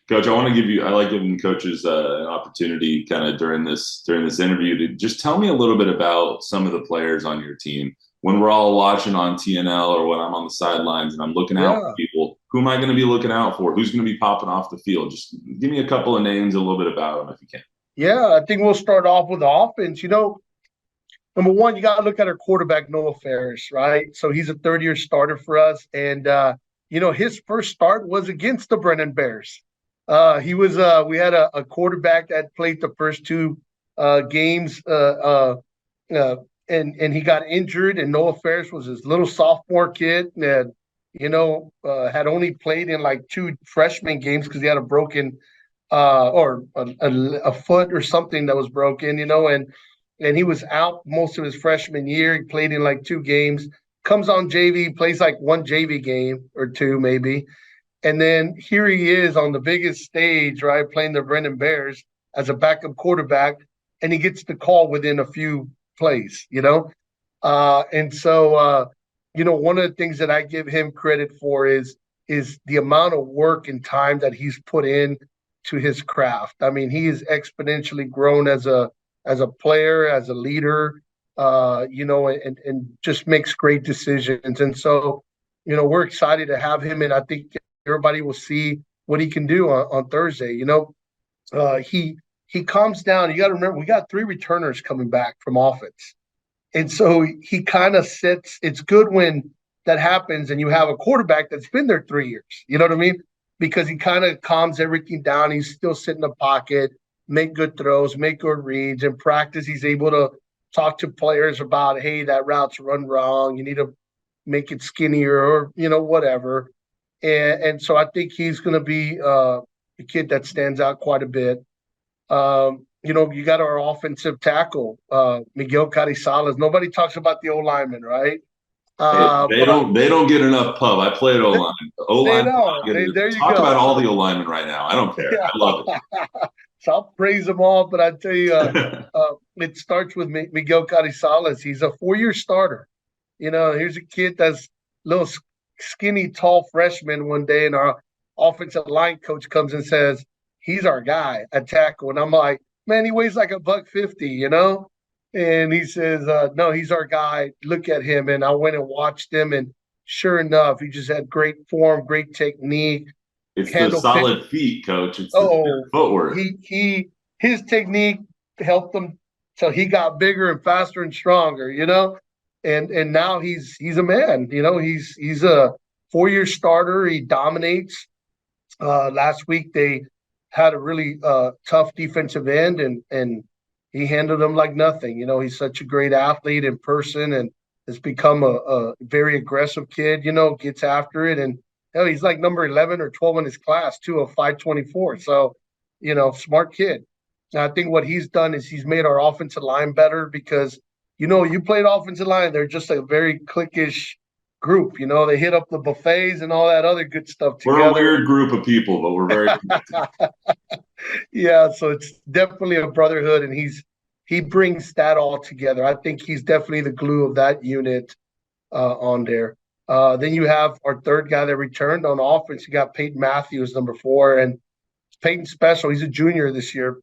Coach, I like giving coaches an opportunity kind of during this interview to just tell me a little bit about some of the players on your team. When we're all watching on TNL or when I'm on the sidelines and I'm looking out for people, who am I going to be looking out for? Who's going to be popping off the field? Just give me a couple of names, a little bit about them if you can. Yeah, I think we'll start off with the offense. Number one, you got to look at our quarterback, Noah Ferris, right? So he's a third-year starter for us. And, his first start was against the Brennan Bears. We had a quarterback that played the first two games and he got injured, and Noah Ferris was his little sophomore kid and, had only played in like two freshman games because he had a broken or a foot or something that was broken, and he was out most of his freshman year. He played in like two games, comes on JV, plays like one JV game or two maybe. And then here he is on the biggest stage, right, playing the Brennan Bears as a backup quarterback, and he gets the call within a few plays, and so, one of the things that I give him credit for is the amount of work and time that he's put in to his craft. I mean, he is exponentially grown as a player, as a leader, and just makes great decisions. And so, we're excited to have him, and I think everybody will see what he can do on Thursday. He calms down. You got to remember, we got 3 returners coming back from offense. And so he kind of sits. It's good when that happens and you have a quarterback that's been there 3 years. You know what I mean? Because he kind of calms everything down. He's still sitting in the pocket, make good throws, make good reads. In practice, he's able to talk to players about, hey, that route's run wrong. You need to make it skinnier or, whatever. And so I think he's going to be a kid that stands out quite a bit. You got our offensive tackle, Miguel Carrizales. Nobody talks about the O-lineman, right? They don't get enough pub. I played O-line. O-line. There you Talk go. about all the O-linemen right now. I don't care. I love it. So I'll praise them all, but I tell you, it starts with Miguel Carrizales. He's a 4-year starter. Here's a kid that's a little skinny, tall freshman one day, and our offensive line coach comes and says, he's our guy at tackle. And I'm like, man, he weighs like $150, And he says, no, he's our guy. Look at him. And I went and watched him, and sure enough, he just had great form, great technique. It's the solid feet, coach. It's the footwork. His technique helped him till he got bigger and faster and stronger, And now he's a man, he's a 4-year starter. He dominates. Last week they had a really tough defensive end, and he handled them like nothing. He's such a great athlete in person and has become a very aggressive kid, gets after it. And he's like number 11 or 12 in his class, too, of 524. So, smart kid. And I think what he's done is he's made our offensive line better because, you played offensive line. They're just a very cliquish group. They hit up the buffets and all that other good stuff together. We're a weird group of people, but we're very Yeah, so it's definitely a brotherhood, and he brings that all together. I think he's definitely the glue of that unit on there. Then you have our third guy that returned on offense. You got Peyton Matthews, number 4, and Peyton's special. He's a junior this year.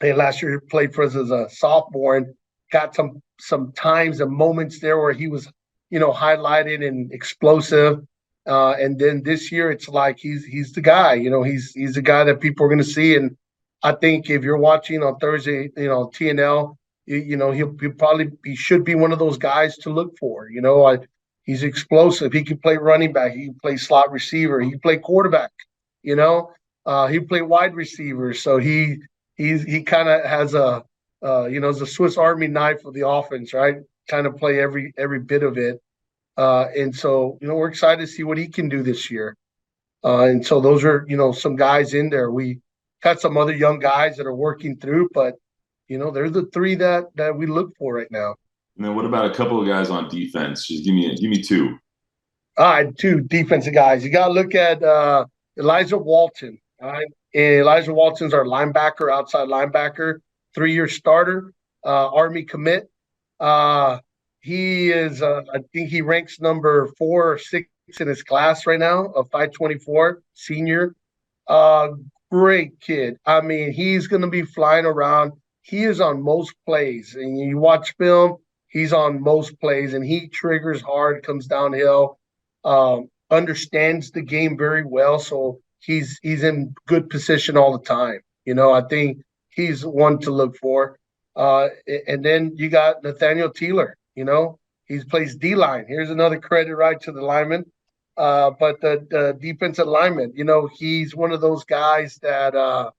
And last year he played for us as a sophomore and got some times and moments there where he was, highlighted and explosive. And then this year it's like he's the guy. He's the guy that people are going to see. And I think if you're watching on Thursday, TNL, he should be one of those guys to look for. He's explosive. He can play running back. He can play slot receiver. He can play quarterback. He can play wide receiver. So he kind of has it's a Swiss Army knife of the offense, right? Kind of play every bit of it. And so, we're excited to see what he can do this year. And so those are, some guys in there. We got some other young guys that are working through, but, they're the three that we look for right now. And then what about a couple of guys on defense? Just give me two. All right, two defensive guys. You got to look at Elijah Walton. All right, and Elijah Walton's our linebacker, outside linebacker, 3-year starter, Army commit. He is, I think he ranks number 4 or 6 in his class right now, a 524 senior. Great kid. I mean, he's going to be flying around. He is on most plays, and you watch film, he's on most plays, and he triggers hard, comes downhill, understands the game very well. So he's in good position all the time. I think he's one to look for. And then you got Nathaniel Teeler. He plays D-line. Here's another credit right to the lineman. But the defensive lineman, he's one of those guys that,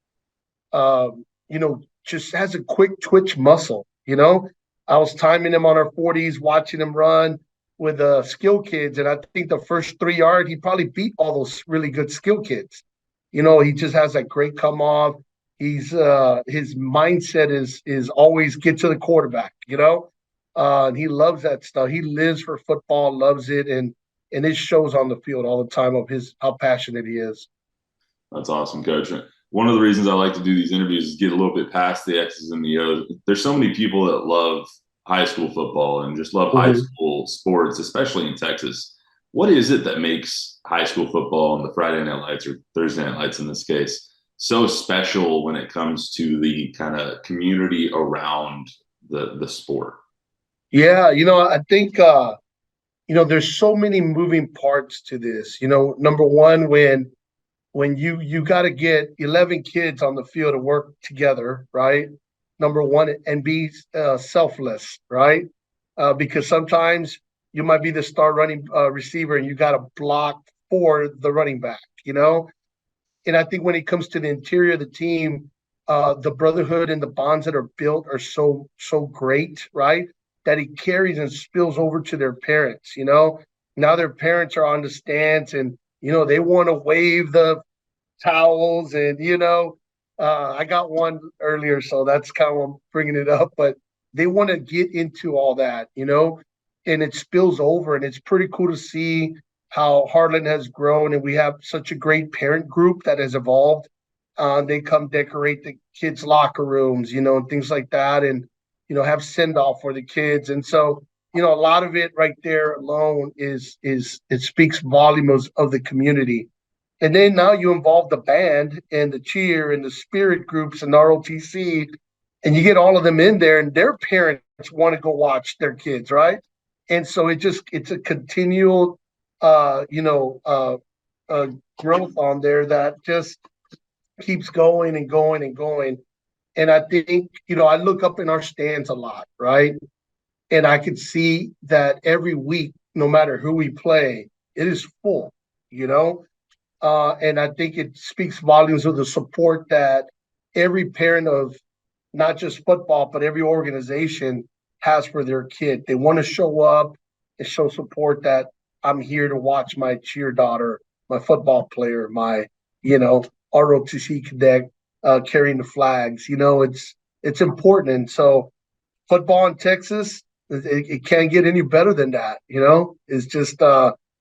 just has a quick twitch muscle. I was timing him on our 40s, watching him run with skill kids. And I think the first 3 yards, he probably beat all those really good skill kids. He just has that great come off. He's his mindset is always get to the quarterback, and he loves that stuff. He lives for football, loves it. And it shows on the field all the time of how passionate he is. That's awesome, Coach. One of the reasons I like to do these interviews is get a little bit past the X's and the O's. There's so many people that love high school football and just love high school sports, especially in Texas. What is it that makes high school football and the Friday Night Lights, or Thursday Night Lights in this case, so special when it comes to the kind of community around the sport? Yeah, I think there's so many moving parts to this. Number one, when you got to get 11 kids on the field to work together, right? Number one, and be selfless, right? Because sometimes you might be the star running receiver and you got to block for the running back, And I think when it comes to the interior of the team, the brotherhood and the bonds that are built are so great, right? That it carries and spills over to their parents, Now their parents are on the stands and, they want to wave the towels and, I got one earlier, so that's kind of why I'm bringing it up, but they want to get into all that, and it spills over, and it's pretty cool to see how Harlan has grown, and we have such a great parent group that has evolved. They come decorate the kids' locker rooms, and things like that, and have send off for the kids. And so, a lot of it right there alone is it speaks volumes of the community. And then now you involve the band and the cheer and the spirit groups and ROTC, and you get all of them in there, and their parents want to go watch their kids, right? And so it's a continual growth on there that just keeps going and going and going. And I think, I look up in our stands a lot, right? And I can see that every week, no matter who we play, it is full, and I think it speaks volumes of the support that every parent of not just football, but every organization has for their kid. They want to show up and show support that I'm here to watch my cheer daughter, my football player, my, ROTC cadet carrying the flags. It's important. And so football in Texas, it can't get any better than that. It's just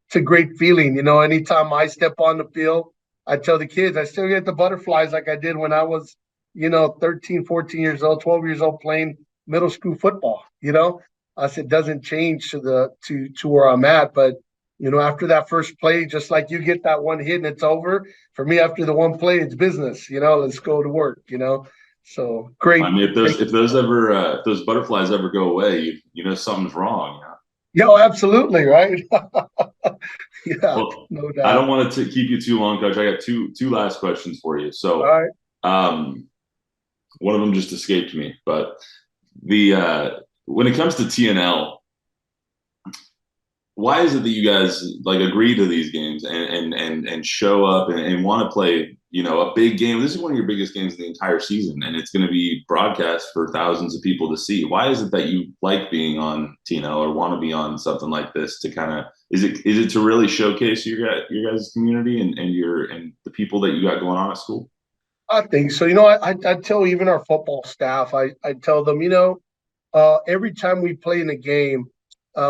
it's a great feeling. Anytime I step on the field, I tell the kids, I still get the butterflies like I did when I was, 13, 14 years old, 12 years old playing middle school football. I said, it doesn't change to where I'm at. But, after that first play, just like you get that one hit and it's over, for me, after the one play, it's business, let's go to work, So great. I mean, if those butterflies ever go away, something's wrong. Yeah, absolutely, right? Yeah, well, no doubt. I don't want to keep you too long, Coach. I got two last questions for you. So, all right. One of them just escaped me. But when it comes to TNL, why is it that you guys like agree to these games and show up and want to play, a big game? This is one of your biggest games of the entire season, and it's going to be broadcast for thousands of people to see. Why is it that you like being on TNL or want to be on something like this to kind of is it to really showcase your guys' community and the people that you got going on at school? I think so. I tell even our football staff, I tell them, every time we play in a game,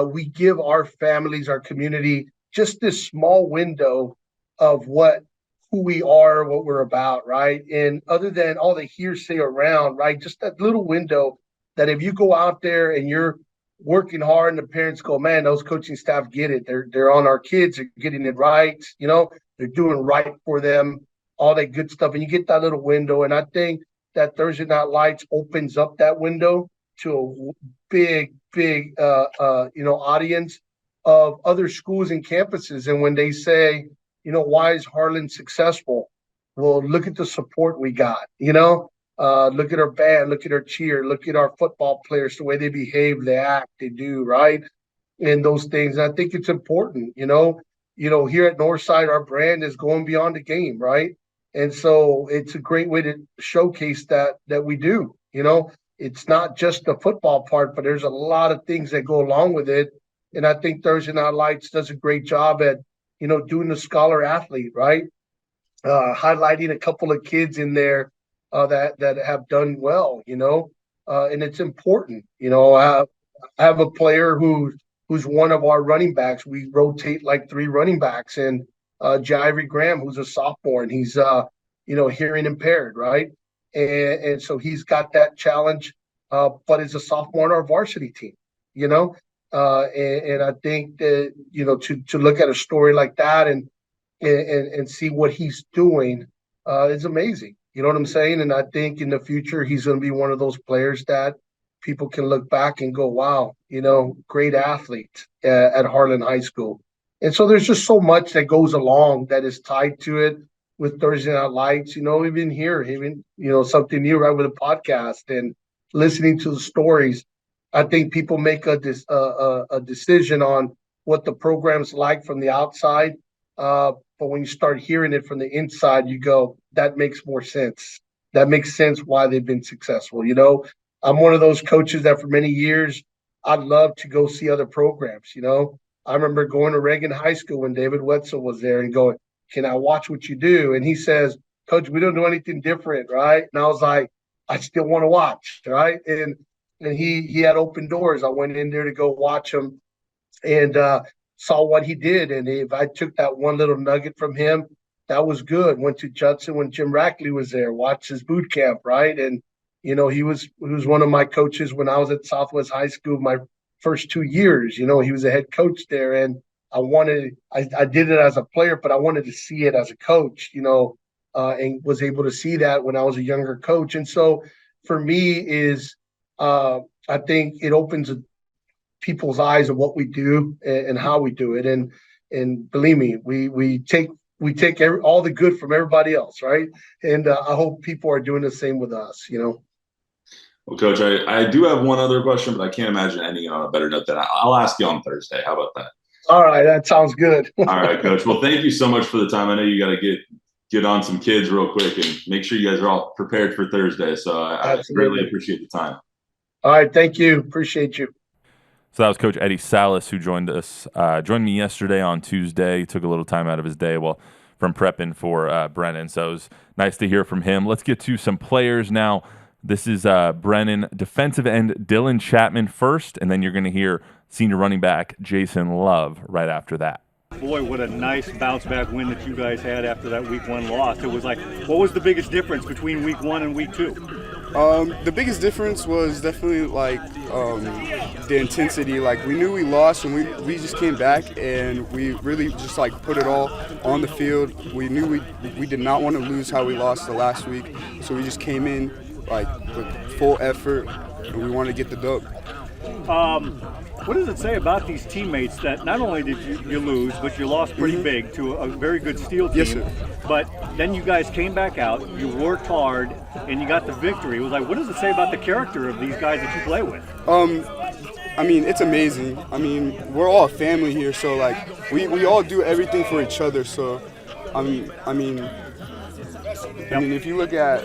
we give our families, our community, just this small window of who we are, what we're about, right? And other than all the hearsay around, right, just that little window that if you go out there and you're working hard and the parents go, man, those coaching staff get it. They're on our kids. They're getting it right. They're doing right for them, all that good stuff. And you get that little window. And I think that Thursday Night Lights opens up that window to a big audience of other schools and campuses. And when they say, why is Harlan successful? Well, look at the support we got, look at our band, look at our cheer, look at our football players, the way they behave, they act, they do, right? And those things. And I think it's important, here at Northside, our brand is going beyond the game, right? And so it's a great way to showcase that we do, It's not just the football part, but there's a lot of things that go along with it. And I think Thursday Night Lights does a great job at, doing the scholar athlete, right? Highlighting a couple of kids in there that have done well, and it's important. I have a player who's one of our running backs. We rotate like 3 running backs, and Jairi Graham, who's a sophomore, and he's hearing impaired, right? And so he's got that challenge, but is a sophomore on our varsity team, and I think that, to look at a story like that and see what he's doing is amazing. You know what I'm saying? And I think in the future, he's going to be one of those players that people can look back and go, wow, great athlete at Harlan High School. And so there's just so much that goes along that is tied to it. With Thursday Night Lights, even here, something new, right, with a podcast and listening to the stories. I think people make a decision on what the program's like from the outside. But when you start hearing it from the inside, you go, that makes more sense. That makes sense why they've been successful. I'm one of those coaches that for many years, I'd love to go see other programs. I remember going to Reagan High School when David Wetzel was there and going, can I watch what you do? And he says, Coach, we don't do anything different, right? And I was like, I still want to watch, right? And he had open doors. I went in there to go watch him and saw what he did. And if I took that one little nugget from him, that was good. Went to Judson when Jim Rackley was there, watched his boot camp, right? And, he was one of my coaches when I was at Southwest High School, my first 2 years. He was a head coach there. And I did it as a player, but I wanted to see it as a coach, and was able to see that when I was a younger coach. And so for me I think it opens people's eyes of what we do and how we do it. And believe me, we take all the good from everybody else, right? And I hope people are doing the same with us, Well, Coach, I do have one other question, but I can't imagine ending on a better note than I'll ask you on Thursday. How about that? All right, that sounds good. All right, Coach. Well, thank you so much for the time. I know you got to get on some kids real quick and make sure you guys are all prepared for Thursday. So I really appreciate the time. All right, thank you. Appreciate you. So that was Coach Eddie Salas, who joined me yesterday on Tuesday. He took a little time out of his day from prepping for Brennan. So it was nice to hear from him. Let's get to some players now. This is Brennan defensive end Dylan Chapman first, and then you're going to hear senior running back Jason Love right after that. Boy, what a nice bounce back win that you guys had after that week 1 loss. It was like, what was the biggest difference between week 1 and week 2? The biggest difference was definitely the intensity. We knew we lost and we just came back and we really just put it all on the field. We knew we did not want to lose how we lost the last week, so we just came in with full effort and we wanted to get the dub. What does it say about these teammates that not only did you lose, but you lost pretty big to a very good Steel team, Yes, sir. but then you guys came back out, you worked hard, and you got the victory? It was like, what does it say about the character of these guys that you play with? I mean, it's amazing. I mean, we're all a family here, so like we all do everything for each other. So, I mean, if you look at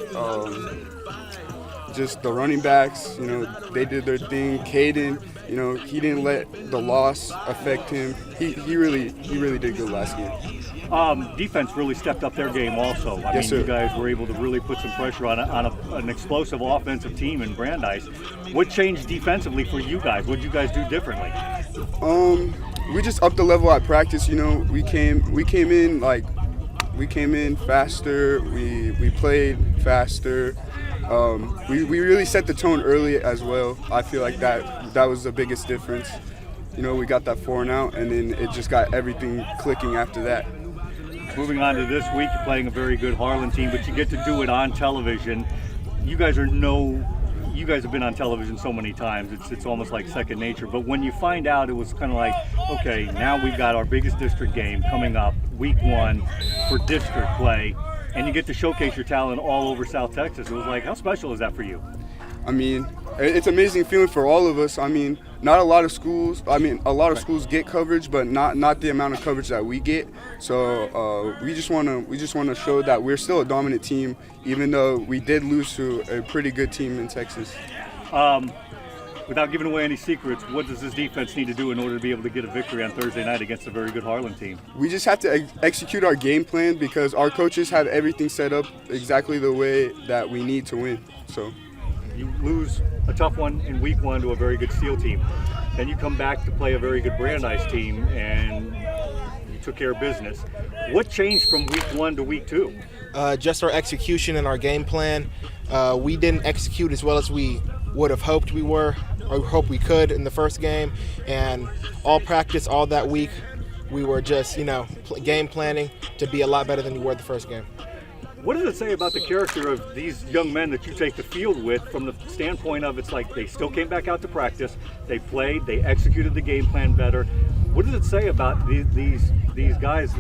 just the running backs, you know, they did their thing. Caden, you know, he didn't let the loss affect him. He really did good last game. Defense really stepped up their game also. I mean, Yes, sir. you guys were able to really put some pressure on an explosive offensive team in Brandeis. What changed defensively for you guys? What did you guys do differently? We just upped the level at practice. You know, we came in faster. We played faster. We really set the tone early as well. I feel like that was the biggest difference. You know, we got that 4 and out, and then it just got everything clicking after that. Moving on to this week, you're playing a very good Harlan team, but you get to do it on television. You guys have been on television so many times, it's almost like second nature. But when you find out, it was kind of like, okay, now we've got our biggest district game coming up, week 1 for district play, and you get to showcase your talent all over South Texas. It was like, how special is that for you? I mean, it's an amazing feeling for all of us. I mean, a lot of schools get coverage, but not the amount of coverage that we get. So we just want to show that we're still a dominant team, even though we did lose to a pretty good team in Texas. Without giving away any secrets, what does this defense need to do in order to be able to get a victory on Thursday night against a very good Harlan team? We just have to execute our game plan because our coaches have everything set up exactly the way that we need to win. So. You lose a tough one in week 1 to a very good Steel team. Then you come back to play a very good Brandeis team, and you took care of business. What changed from week 1 to week 2? Just our execution and our game plan. We didn't execute as well as we would have hoped we were, or hoped we could in the first game. And all practice, all that week, we were just, game planning to be a lot better than we were the first game. What does it say about the character of these young men that you take the field with from the standpoint of it's like they still came back out to practice, they played, they executed the game plan better? What does it say about these guys,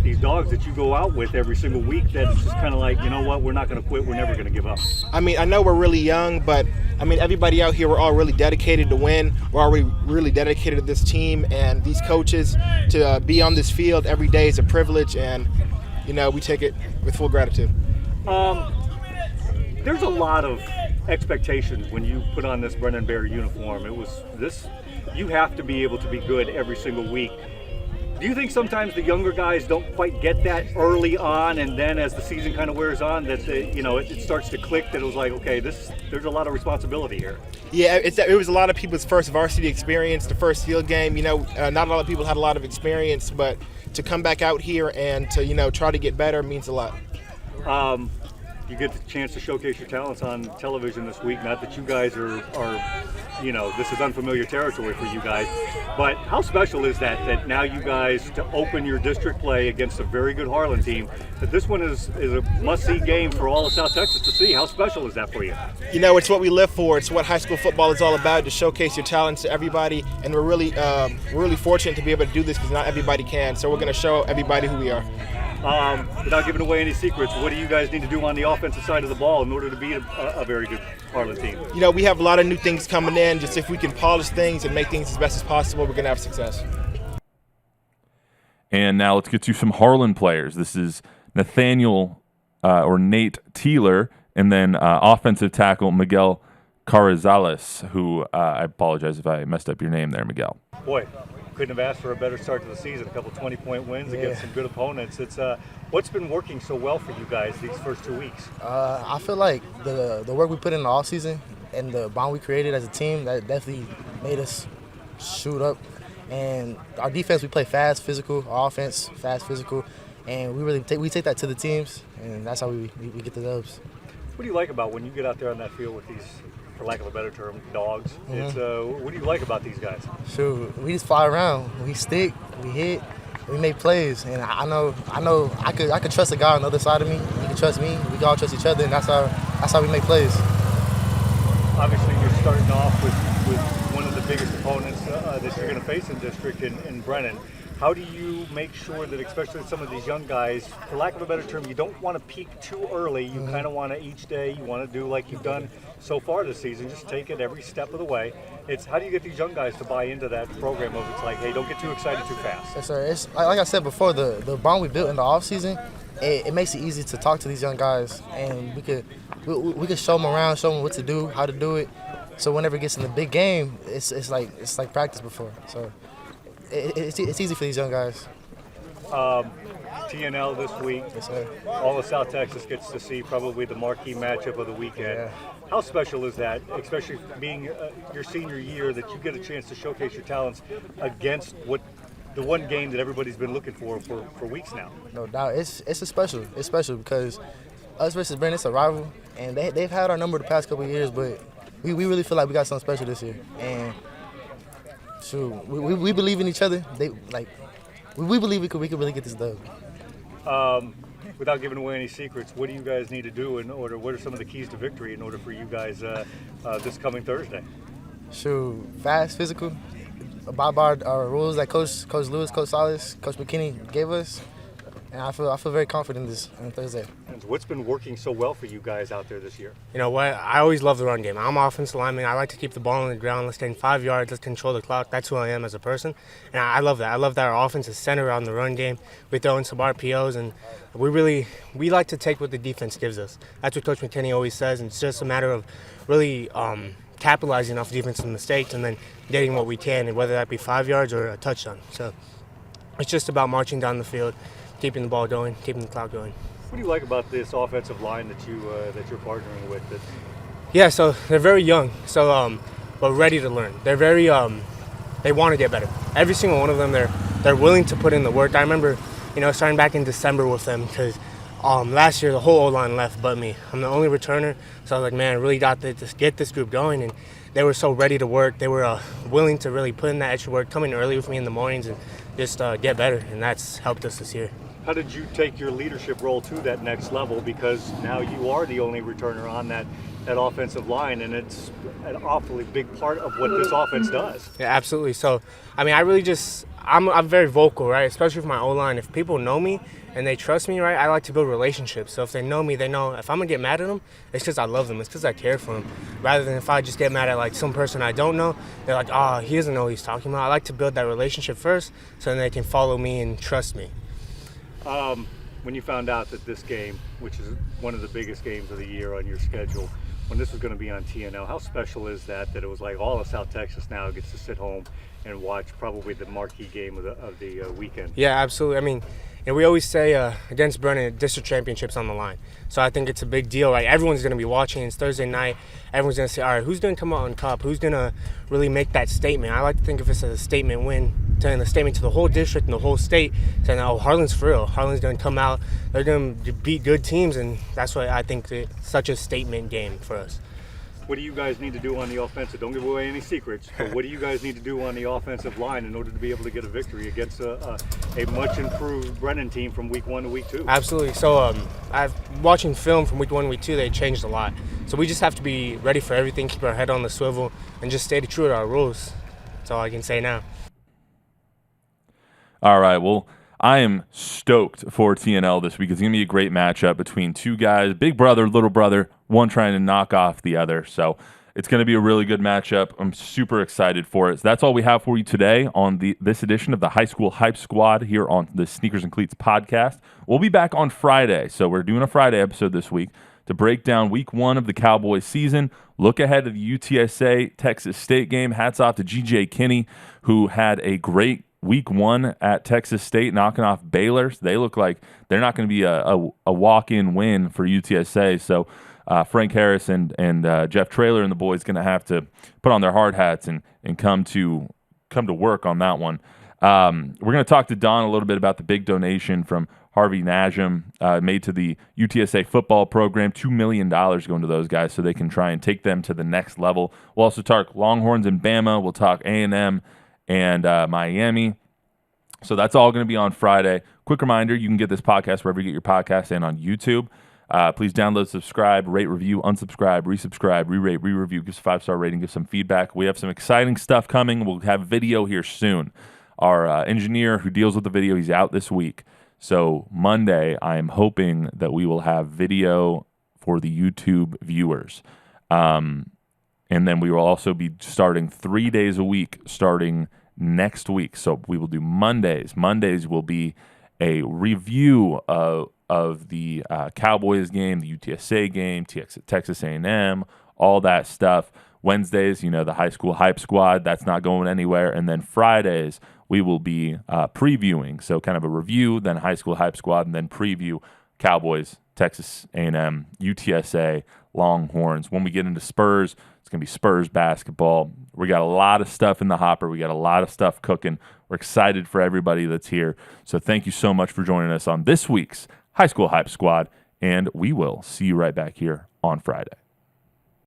these dogs that you go out with every single week that it's just kind of like, you know what, we're not going to quit, we're never going to give up? I mean, I know we're really young, but I mean, everybody out here, we're all really dedicated to win. We're all really dedicated to this team and these coaches. To be on this field every day is a privilege, and we take it with full gratitude. There's a lot of expectations when you put on this Brennan Bear uniform. You have to be able to be good every single week. Do you think sometimes the younger guys don't quite get that early on, and then as the season kind of wears on, that it starts to click, that it was like, okay, there's a lot of responsibility here? Yeah, it was a lot of people's first varsity experience, the first field game. Not a lot of people had a lot of experience, but to come back out here and to try to get better means a lot. You get the chance to showcase your talents on television this week. Not that you guys are this is unfamiliar territory for you guys, but how special is that now you guys, to open your district play against a very good Harlan team, that this one is a must-see game for all of South Texas to see? How special is that for you? It's what we live for. It's what high school football is all about, to showcase your talents to everybody, and we're really fortunate to be able to do this because not everybody can, so we're going to show everybody who we are. Without giving away any secrets, what do you guys need to do on the offensive side of the ball in order to beat a very good Harlan team? We have a lot of new things coming in. Just if we can polish things and make things as best as possible, we're going to have success. And now let's get to some Harlan players. This is Nathaniel or Nate Teeler, and then offensive tackle Miguel Carrizales, who I apologize if I messed up your name there, Miguel. Boy, couldn't have asked for a better start to the season. A couple 20-point wins against some good opponents. It's what's been working so well for you guys these first 2 weeks? I feel like the work we put in the off season and the bond we created as a team, that definitely made us shoot up. And our defense, we play fast, physical. Our offense, fast, physical, and we take that to the teams, and that's how we get the dubs. What do you like about when you get out there on that field with these, for lack of a better term, dogs? Mm-hmm. What do you like about these guys? Shoot, we just fly around. We stick, we hit, we make plays, and I know I could trust a guy on the other side of me. He can trust me. We can all trust each other, and that's how we make plays. Obviously, you're starting off with one of the the biggest opponents that you're going to face in district in Brennan. How do you make sure that, especially with some of these young guys, for lack of a better term, you don't want to peak too early. You kind of want to each day, you want to do like you've done so far this season, just take it every step of the way. It's how do you get these young guys to buy into that program of it's like, hey, don't get too excited too fast. Yes, sir. It's, like I said before, the bond we built in the offseason, it makes it easy to talk to these young guys, and we could show them around, show them what to do, how to do it. So whenever it gets in the big game, it's like practice before. So it's easy for these young guys. TNL this week. Yes, sir. All of South Texas gets to see probably the marquee matchup of the weekend. Yeah. How special is that, especially being your senior year, that you get a chance to showcase your talents against the one game that everybody's been looking for weeks now? No doubt. It's special. It's special because us versus Brennan, it's a rival, and they've had our number the past couple of years, but we really feel like we got something special this year. And shoot, we believe in each other. We believe we could really get this dub. Without giving away any secrets, what do you guys need to do what are some of the keys to victory in order for you guys this coming Thursday? Shoot, fast, physical, abide by our rules that Coach Lewis, Coach Salas, Coach McKinney gave us. And I feel very confident this on Thursday. And what's been working so well for you guys out there this year? You know what? I always love the run game. I'm an offensive lineman. I like to keep the ball on the ground. Let's gain 5 yards. Let's control the clock. That's who I am as a person. And I love that. I love that our offense is centered on the run game. We throw in some RPOs, and we like to take what the defense gives us. That's what Coach McKinney always says, and it's just a matter of really capitalizing off defensive mistakes and then getting what we can, and whether that be 5 yards or a touchdown. So it's just about marching down the field, keeping the ball going, keeping the clock going. What do you like about this offensive line that you're partnering with? Yeah, so they're very young, but ready to learn. They're very they want to get better. Every single one of them, they're willing to put in the work. I remember, starting back in December with them because last year the whole O-line left but me. I'm the only returner, so I was like, man, I really got to just get this group going, and they were so ready to work. They were willing to really put in that extra work, come in early with me in the mornings and just get better, and that's helped us this year. How did you take your leadership role to that next level? Because now you are the only returner on that offensive line, and it's an awfully big part of what this offense does. Yeah, absolutely. So, I mean, I'm very vocal, right? Especially for my O-line. If people know me and they trust me, right, I like to build relationships. So if they know me, they know if I'm going to get mad at them, it's because I love them. It's because I care for them. Rather than if I just get mad at, like, some person I don't know, they're like, oh, he doesn't know what he's talking about. I like to build that relationship first so then they can follow me and trust me. When you found out that this game, which is one of the biggest games of the year on your schedule, when this was going to be on TNL, how special is that it was like all of South Texas now gets to sit home and watch probably the marquee game of the weekend? Yeah, absolutely. I mean, and we always say against Brennan, district championships on the line. So I think it's a big deal. Like, everyone's going to be watching. It's Thursday night. Everyone's going to say, all right, who's going to come out on top? Who's going to really make that statement? I like to think of this as a statement win, telling the statement to the whole district and the whole state, saying, oh, Harlan's for real. Harlan's going to come out. They're going to beat good teams, and that's why I think it's such a statement game for us. What do you guys need to do on the offensive? Don't give away any secrets, but what do you guys need to do on the offensive line in order to be able to get a victory against a much improved Brennan team from week 1 to week 2? Absolutely. So watching film from week 1 to week 2, they changed a lot. So we just have to be ready for everything, keep our head on the swivel, and just stay true to our rules. That's all I can say now. All right, well, I am stoked for TNL this week. It's going to be a great matchup between two guys, big brother, little brother, one trying to knock off the other. So it's going to be a really good matchup. I'm super excited for it. So that's all we have for you today on this edition of the High School Hype Squad here on the Sneakers and Cleats podcast. We'll be back on Friday. So we're doing a Friday episode this week to break down week 1 of the Cowboys season, look ahead to the UTSA Texas State game. Hats off to GJ Kinney, who had a great week 1 at Texas State, knocking off Baylor. So they look like they're not going to be a walk-in win for UTSA. So Frank Harris and Jeff Traylor and the boys going to have to put on their hard hats and come to work on that one. We're going to talk to Don a little bit about the big donation from Harvey Najam made to the UTSA football program. $2 million going to those guys so they can try and take them to the next level. We'll also talk Longhorns and Bama. We'll talk A&M and Miami. So that's all going to be on Friday. Quick reminder, you can get this podcast wherever you get your podcasts and on YouTube. Please download, subscribe, rate, review, unsubscribe, resubscribe, re-rate, re-review, give us a 5-star rating, give some feedback. We have some exciting stuff coming. We'll have video here soon. Our engineer who deals with the video, he's out this week. So Monday, I am hoping that we will have video for the YouTube viewers. And then we will also be starting 3 days a week starting next week. So we will do Mondays. Mondays will be a review of the Cowboys game, the UTSA game, Texas A&M, all that stuff. Wednesdays, the high school hype squad, that's not going anywhere. And then Fridays, we will be previewing. So kind of a review, then high school hype squad, and then preview Cowboys, Texas A&M, UTSA, Longhorns. When we get into Spurs, it's going to be Spurs basketball. We got a lot of stuff in the hopper. We got a lot of stuff cooking. We're excited for everybody that's here. So thank you so much for joining us on this week's High School Hype Squad, and we will see you right back here on Friday.